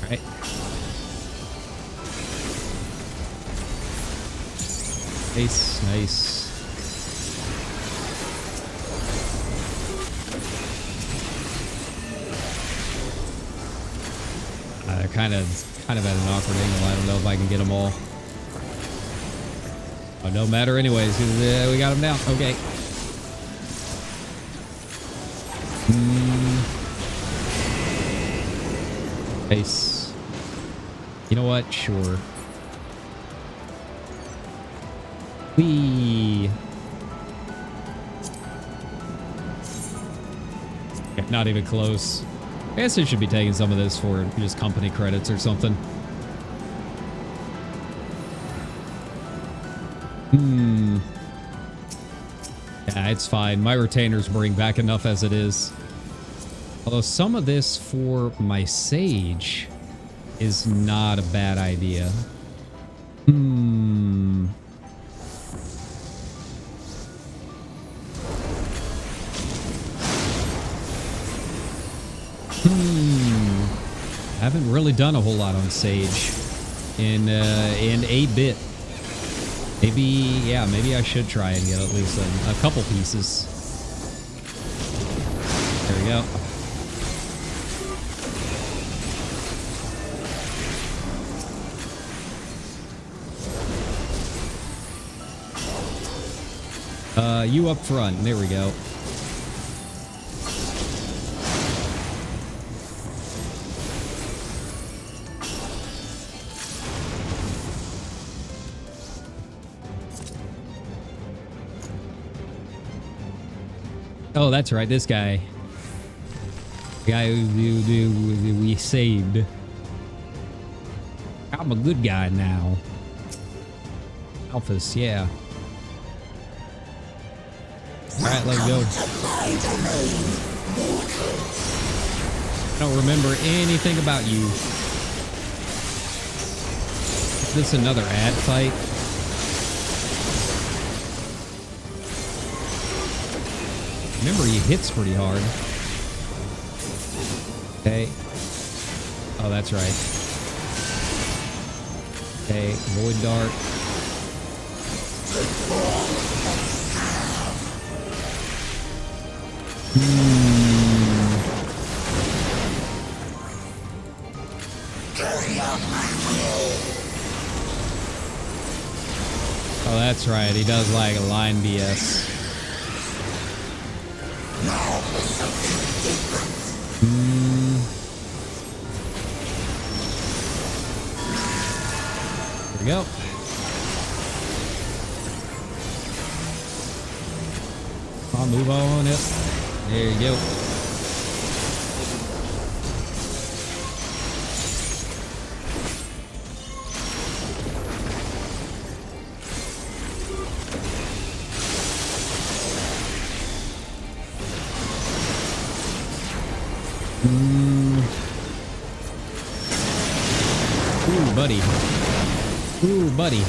All right. Nice. Kind of at an awkward angle. I don't know if I can get them all. Oh, don't matter anyways, because we got them down. Okay. Nice. You know what? Sure. Whee. Yeah, not even close. I guess I should be taking some of this for just company credits or something. Yeah, it's fine. My retainers bring back enough as it is. Although some of this for my sage is not a bad idea. Haven't really done a whole lot on Sage in 8-bit. Maybe I should try and get at least a couple pieces. There we go. You up front. There we go. Oh, that's right. This guy. The guy who we saved. I'm a good guy now. Alphas, yeah. Alright, let's go. I don't remember anything about you. Is this another ad fight? Remember, he hits pretty hard. Okay. Oh, that's right. Okay, Void Dart. Oh, that's right. He does like a line BS. Here we go. I'll move on it. There you go. Ooh, buddy. Ooh, buddy.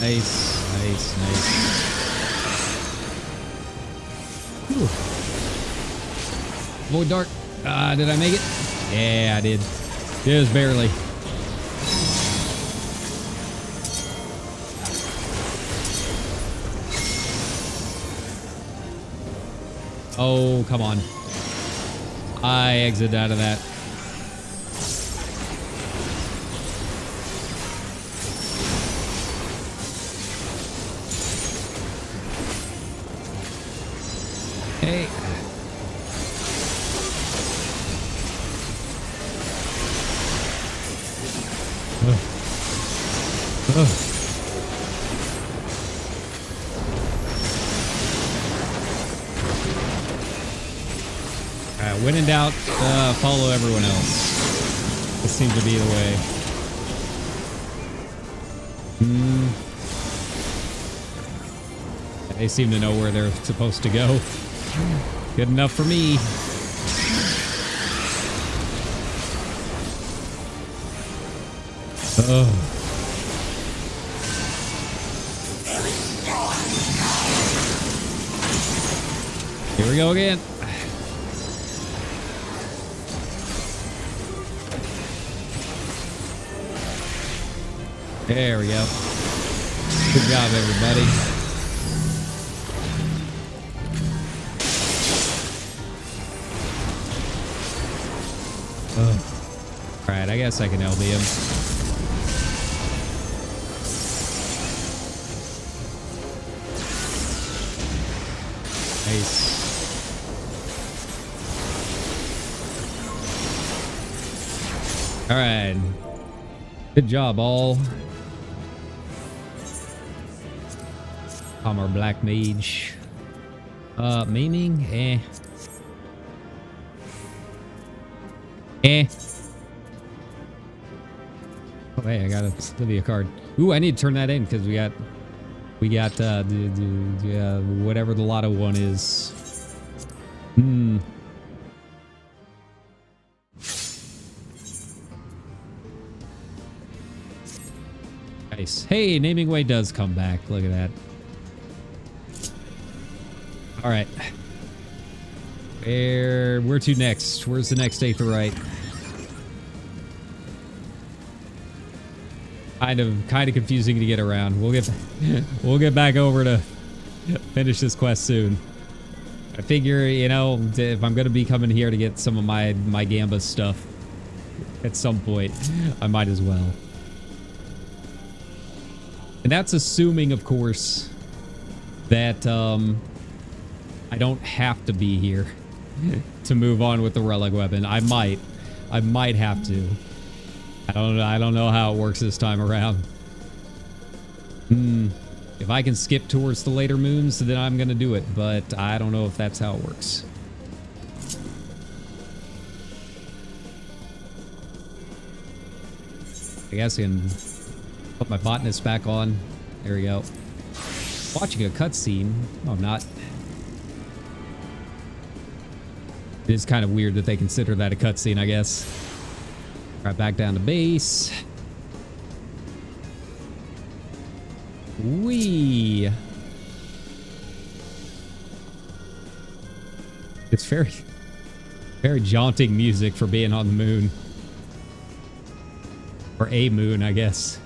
Nice, nice, nice. Ooh. Void Dart. Did I make it? Yeah, I did. Just barely. Oh, come on. I exit out of that. Hey. When in doubt, follow everyone else. This seems to be the way. They seem to know where they're supposed to go. Good enough for me. Here we go again. There we go. Good job, everybody. Alright, I guess I can LB him. Nice. Alright. Good job, all. I'm our black mage. Maiming? Oh, hey, I got a Sylvia card. Ooh, I need to turn that in because we got whatever the lotto one is. Nice. Hey, Naming Way does come back. Look at that. All right. Where to next? Where's the next Aetheryte? Kind of confusing to get around. We'll get back over to finish this quest soon. I figure, you know, if I'm gonna be coming here to get some of my Gamba stuff at some point, I might as well. And that's assuming, of course, that I don't have to be here to move on with the relic weapon. I might have to. I don't know how it works this time around. If I can skip towards the later moons, then I'm going to do it. But I don't know if that's how it works. I guess I can put my botanist back on. There we go. Watching a cutscene. Oh, not. It is kind of weird that they consider that a cutscene, I guess. Right back down to base. Whee! It's very, very jaunting music for being on the moon. Or a moon, I guess.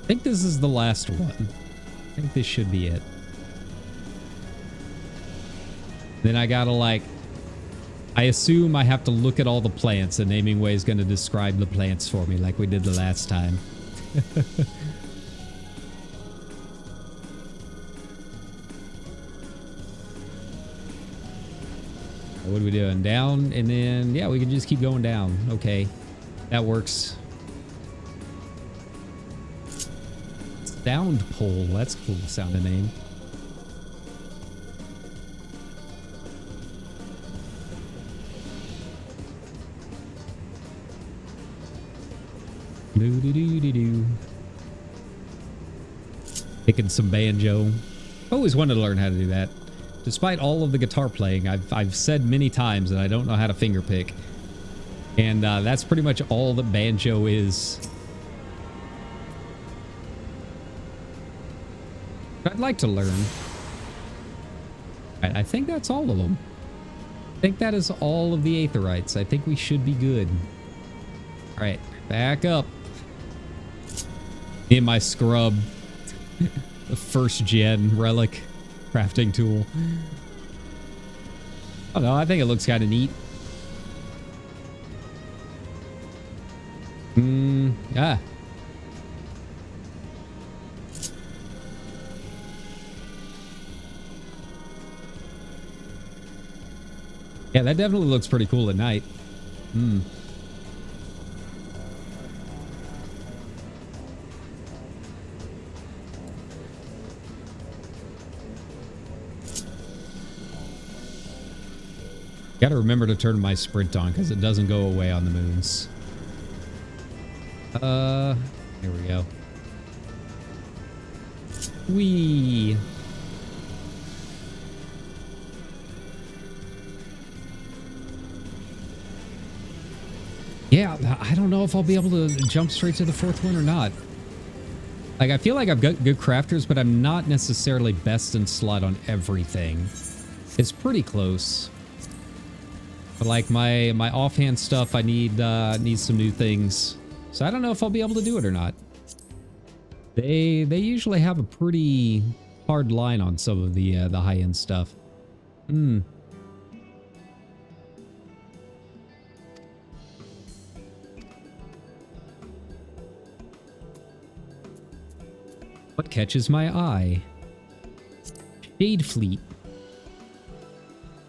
I think this is the last one. I think this should be it. Then I gotta like... I assume I have to look at all the plants, and Naming Way is going to describe the plants for me like we did the last time. What are we doing? Down, and then, yeah, we can just keep going down. Okay, that works. Sound Pole, that's a cool sounding name. Do-do-do-do-do. Picking some banjo. Always wanted to learn how to do that. Despite all of the guitar playing, I've said many times that I don't know how to finger pick. And that's pretty much all that banjo is. I'd like to learn. I think that's all of them. I think that is all of the Aetherites. I think we should be good. All right, back up. In my scrub. The first gen relic crafting tool. Oh no, I think it looks kind of neat. Yeah. Yeah, that definitely looks pretty cool at night. Gotta remember to turn my sprint on because it doesn't go away on the moons. Here we go. Whee! Yeah, I don't know if I'll be able to jump straight to the fourth one or not. Like, I feel like I've got good crafters, but I'm not necessarily best in slot on everything. It's pretty close. But like my offhand stuff, I need some new things. So I don't know if I'll be able to do it or not. They usually have a pretty hard line on some of the high-end stuff. What catches my eye? Shade Fleet.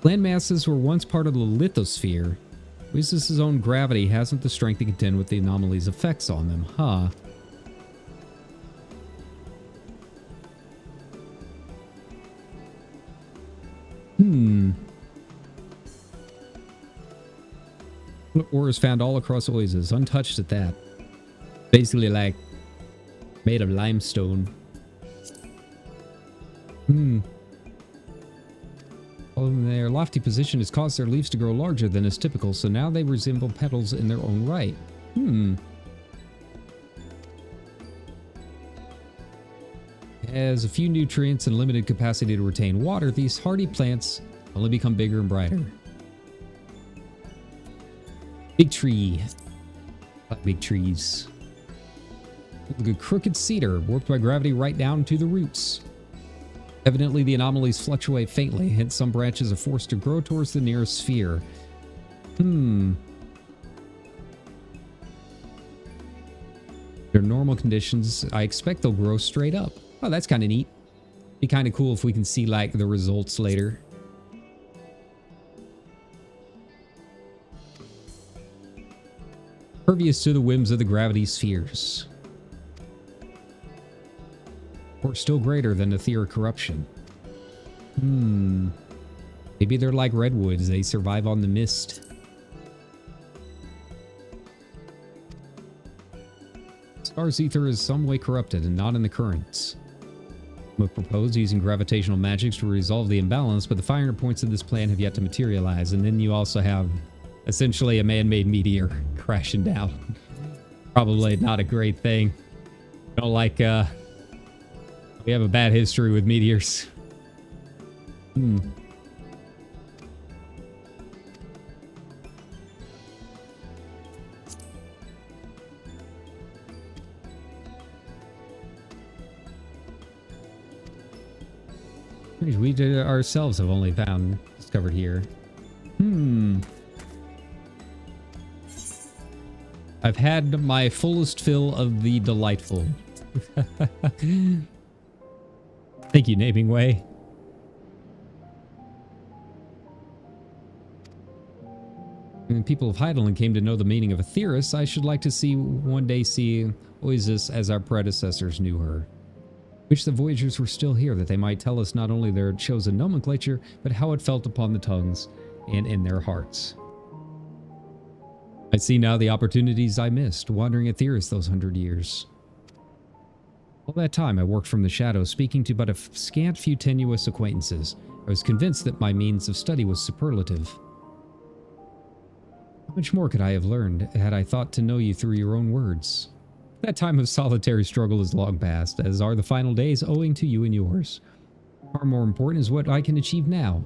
Land masses were once part of the lithosphere. Oasis's own gravity hasn't the strength to contend with the anomaly's effects on them, huh? Ore is found all across Oasis, untouched at that. Basically like made of limestone. Their lofty position has caused their leaves to grow larger than is typical, so now they resemble petals in their own right. Has a few nutrients and limited capacity to retain water, these hardy plants only become bigger and brighter. Big tree. I like big trees. A crooked cedar, warped by gravity right down to the roots. Evidently, the anomalies fluctuate faintly, hence some branches are forced to grow towards the nearest sphere. Under normal conditions, I expect they'll grow straight up. Oh, that's kind of neat. Be kind of cool if we can see, like, the results later. Pervious to the whims of the gravity spheres. Or still greater than etheric corruption. Maybe they're like redwoods, they survive on the mist. Star's ether is some way corrupted and not in the currents. Mook proposed using gravitational magics to resolve the imbalance, but the finer points of this plan have yet to materialize. And then you also have essentially a man-made meteor crashing down. Probably not a great thing. You know, like, we have a bad history with meteors. We ourselves have only discovered here. I've had my fullest fill of the delightful. Thank you, Naming Way. When people of Heidelin came to know the meaning of Aetheris, I should like to one day see Oasis as our predecessors knew her. Wish the Voyagers were still here, that they might tell us not only their chosen nomenclature, but how it felt upon the tongues and in their hearts. I see now the opportunities I missed, wandering Aetheris those 100 years. All that time I worked from the shadows, speaking to but a scant few tenuous acquaintances. I was convinced that my means of study was superlative. How much more could I have learned had I thought to know you through your own words? That time of solitary struggle is long past, as are the final days owing to you and yours. Far more important is what I can achieve now.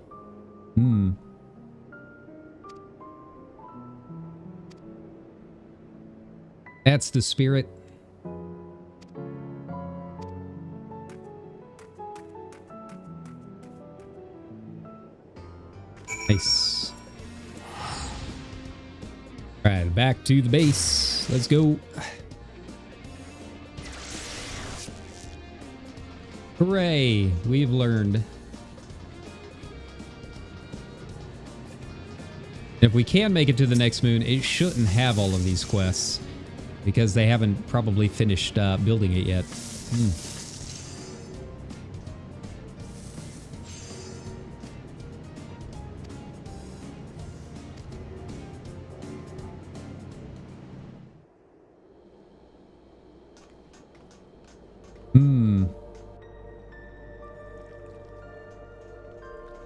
That's the spirit. Nice. Alright, back to the base. Let's go. Hooray! We've learned. If we can make it to the next moon, it shouldn't have all of these quests, because they haven't probably finished building it yet.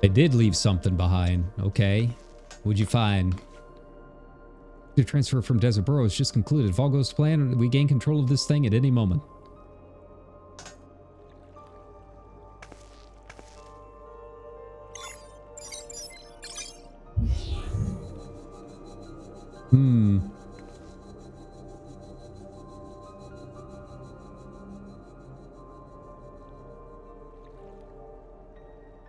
They did leave something behind. Okay. What'd you find? The transfer from Desert Burrow is just concluded. If all goes to plan, we gain control of this thing at any moment.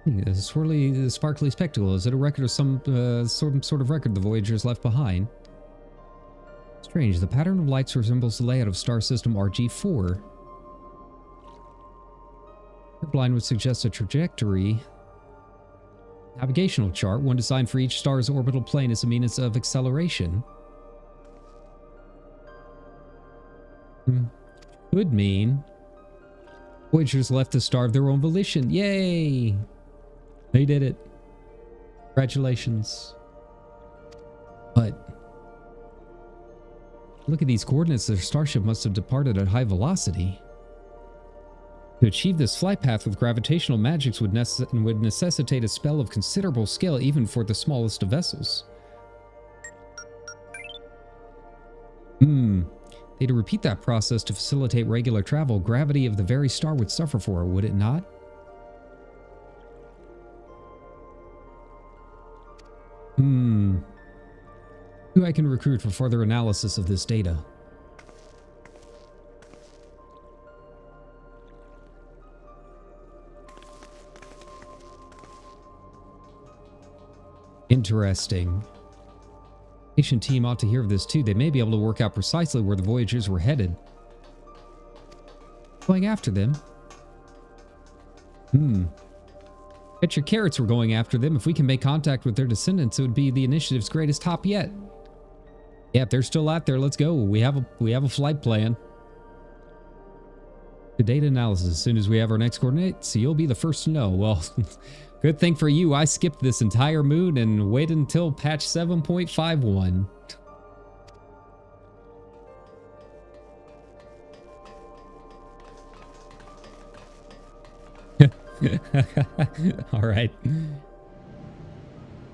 The swirly, sparkly spectacle. Is it a record of some sort of record the Voyagers left behind? Strange. The pattern of lights resembles the layout of star system RG4. Your blind would suggest a trajectory. Navigational chart, one designed for each star's orbital plane as a means of acceleration. Could mean Voyagers left the star of their own volition. Yay! They did it. Congratulations. But look at these coordinates. Their starship must have departed at high velocity. To achieve this flight path with gravitational magics would necessitate a spell of considerable scale even for the smallest of vessels. To repeat that process to facilitate regular travel, gravity of the very star would suffer for it, would it not? Who I can recruit for further analysis of this data? Interesting. Nation team ought to hear of this too. They may be able to work out precisely where the Voyagers were headed. Going after them? Bet your carrots we're going after them. If we can make contact with their descendants, it would be the initiative's greatest hop yet. Yeah, if they're still out there, let's go. We have a flight plan. The data analysis. As soon as we have our next coordinates, you'll be the first to know. Well, good thing for you, I skipped this entire moon and waited until patch 7.51. All right.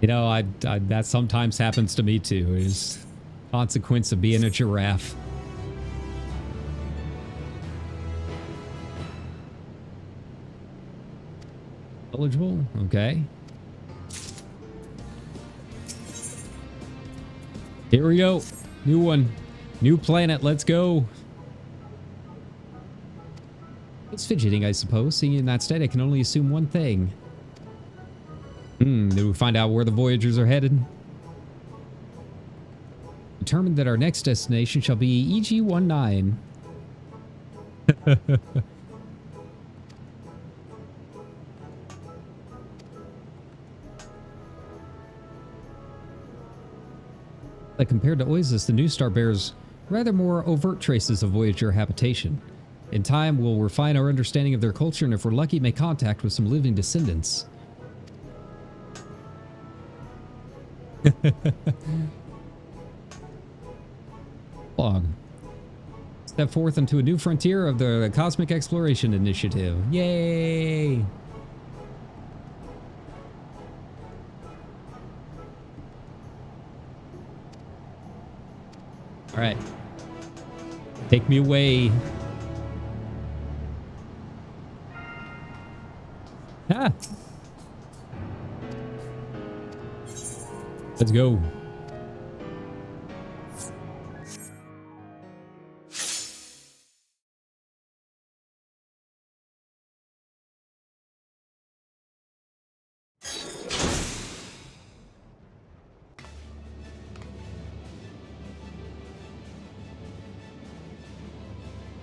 You know, I that sometimes happens to me too. Is consequence of being a giraffe. Eligible? Okay. Here we go. New one. New planet. Let's go. It's fidgeting, I suppose. Seeing in that state, I can only assume one thing. Did we find out where the Voyagers are headed? Determined that our next destination shall be EG-19. Like compared to Oasis, the new star bears rather more overt traces of Voyager habitation. In time, we'll refine our understanding of their culture, and if we're lucky, make contact with some living descendants. Log. Step forth into a new frontier of the Cosmic Exploration Initiative. Yay! All right. Take me away. Ah. Let's go.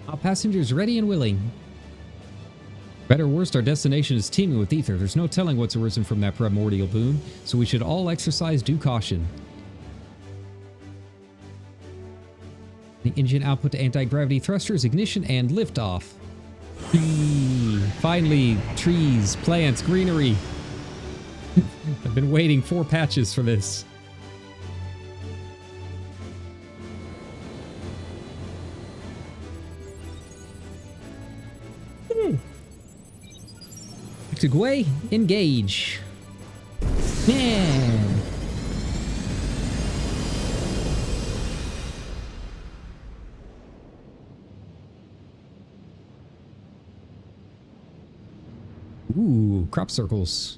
All passengers ready and willing. Better or worse, our destination is teeming with ether. There's no telling what's arisen from that primordial boom, so we should all exercise due caution. The engine output to anti-gravity thrusters, ignition, and liftoff. Finally, trees, plants, greenery. I've been waiting 4 patches for this. Gway, engage. Man. Ooh, crop circles.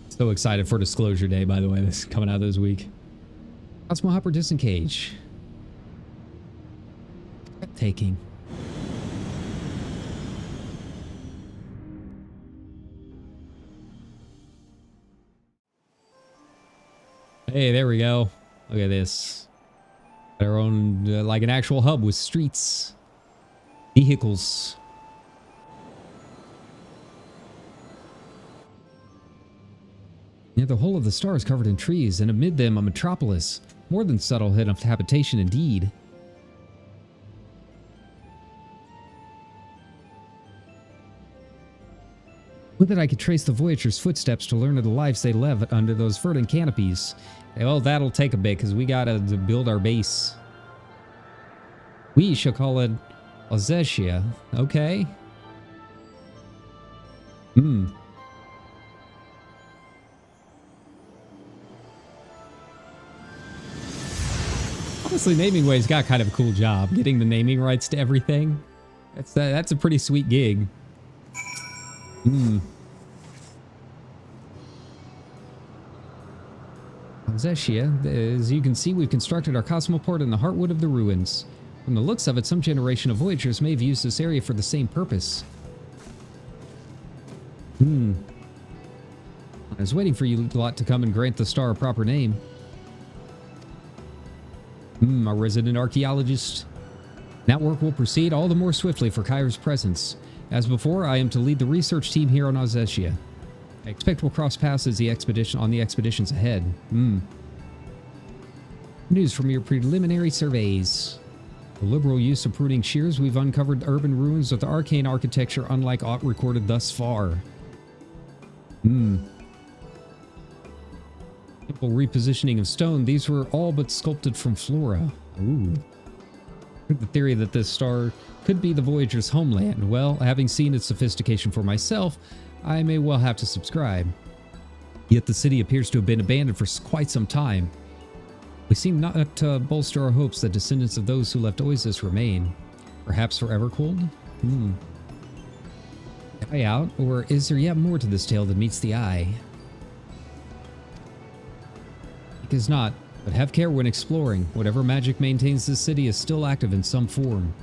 So excited for Disclosure Day, by the way. This is coming out this week. Cosmo Hopper disengage. Breathtaking. Hey, there we go. Look at this. Got our own, like an actual hub with streets, vehicles. Near the whole of the star is covered in trees, and amid them a metropolis. More than subtle hint of habitation indeed. With it, I could trace the Voyagers' footsteps to learn of the lives they live under those verdant canopies. Well, that'll take a bit, because we gotta build our base. We shall call it Ozetia. Okay. Honestly, Naming Way's got kind of a cool job, getting the naming rights to everything. That's a pretty sweet gig. Ozetia, as you can see, we've constructed our cosmoport in the heartwood of the ruins. From the looks of it, some generation of Voyagers may have used this area for the same purpose. I was waiting for you lot to come and grant the star a proper name. A resident archaeologist. That work will proceed all the more swiftly for Kyra's presence. As before, I am to lead the research team here on Ozetia. I expect we'll cross paths as on the expeditions ahead. News from your preliminary surveys. The liberal use of pruning shears, we've uncovered urban ruins with arcane architecture unlike aught recorded thus far. Simple repositioning of stone. These were all but sculpted from flora. Ooh. The theory that this star could be the Voyager's homeland. Well, having seen its sophistication for myself, I may well have to subscribe. Yet the city appears to have been abandoned for quite some time. We seem not to bolster our hopes that descendants of those who left Oasis remain. Perhaps forever cold? Eye out, or is there yet more to this tale that meets the eye? It is not, but have care when exploring. Whatever magic maintains this city is still active in some form.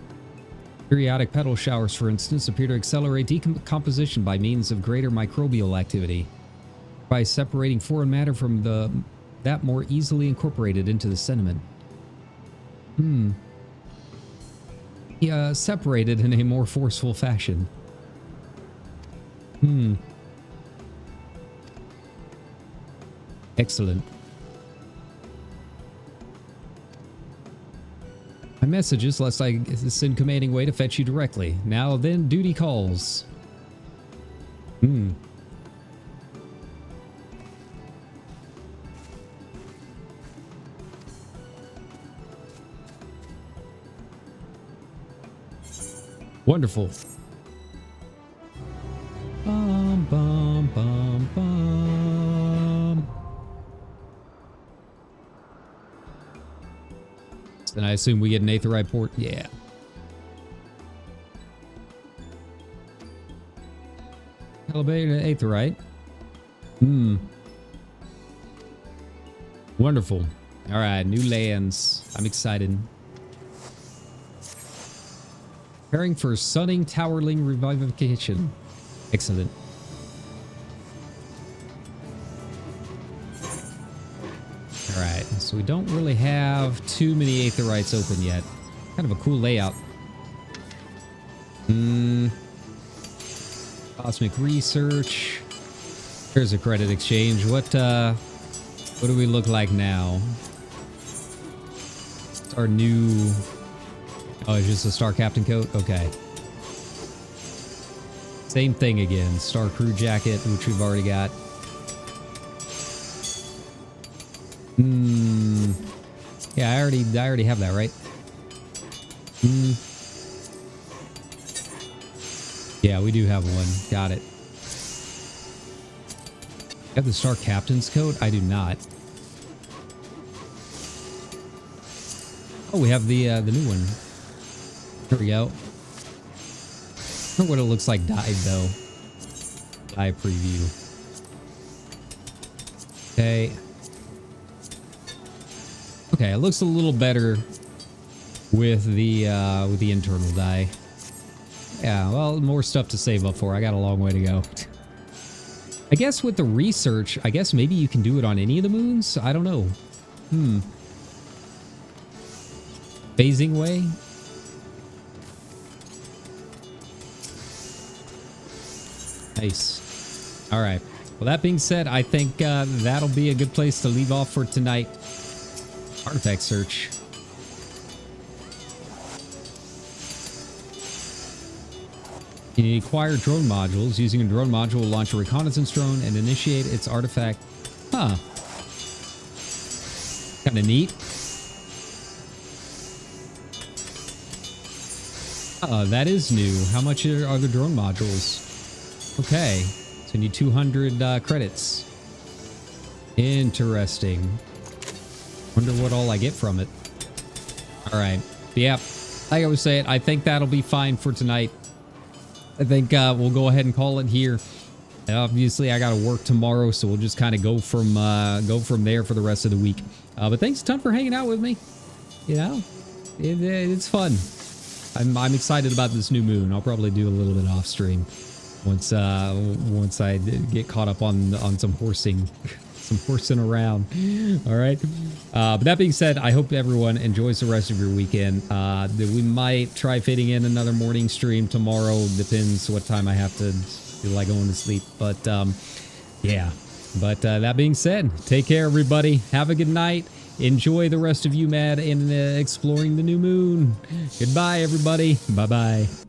Periodic petal showers, for instance, appear to accelerate decomposition by means of greater microbial activity, by separating foreign matter from that more easily incorporated into the sediment. Separated in a more forceful fashion. Excellent. My messages, lest I send commanding way to fetch you directly. Now then, duty calls. Wonderful. Bum, bum, bum, bum. Then I assume we get an aetherite port. Yeah. Elevator aetherite. Wonderful. All right, new lands. I'm excited. Preparing for Sunning Towerling Revivification. Excellent. Alright, so we don't really have too many aetherites open yet. Kind of a cool layout. Cosmic Research. Here's a credit exchange. What do we look like now? It's our new... Oh, it's just a Star Captain coat? Okay. Same thing again. Star Crew jacket, which we've already got. Yeah, I already have that, right? Yeah, we do have one. Got it. Got the Star Captain's coat? I do not. Oh, we have the new one. There we go. I don't know what it looks like dyed, though. Dye preview. Okay. Okay, it looks a little better with the internal dye. Yeah, well, more stuff to save up for. I got a long way to go. I guess with the research, I guess maybe you can do it on any of the moons? I don't know. Phasing way? Nice. All right. Well, that being said, I think that'll be a good place to leave off for tonight. Artifact search. You need to acquire drone modules. Using a drone module will launch a reconnaissance drone and initiate its artifact. Huh. Kind of neat. That is new. How much are the drone modules? Okay. So you need 200 credits. Interesting. Wonder what all I get from it. All right. Yeah. Like I was saying, I think that'll be fine for tonight. I think we'll go ahead and call it here. Obviously, I got to work tomorrow, so we'll just kind of go from there for the rest of the week. But thanks a ton for hanging out with me. You know, it's fun. I'm excited about this new moon. I'll probably do a little bit off stream once I get caught up on some horsing. Some horsing around. All right. But that being said, I hope everyone enjoys the rest of your weekend. We might try fitting in another morning stream tomorrow. Depends what time I have to feel like going to sleep. But yeah. But that being said, take care, everybody. Have a good night. enjoy the rest of you, Mad, in exploring the new moon. Goodbye, everybody. Bye-bye.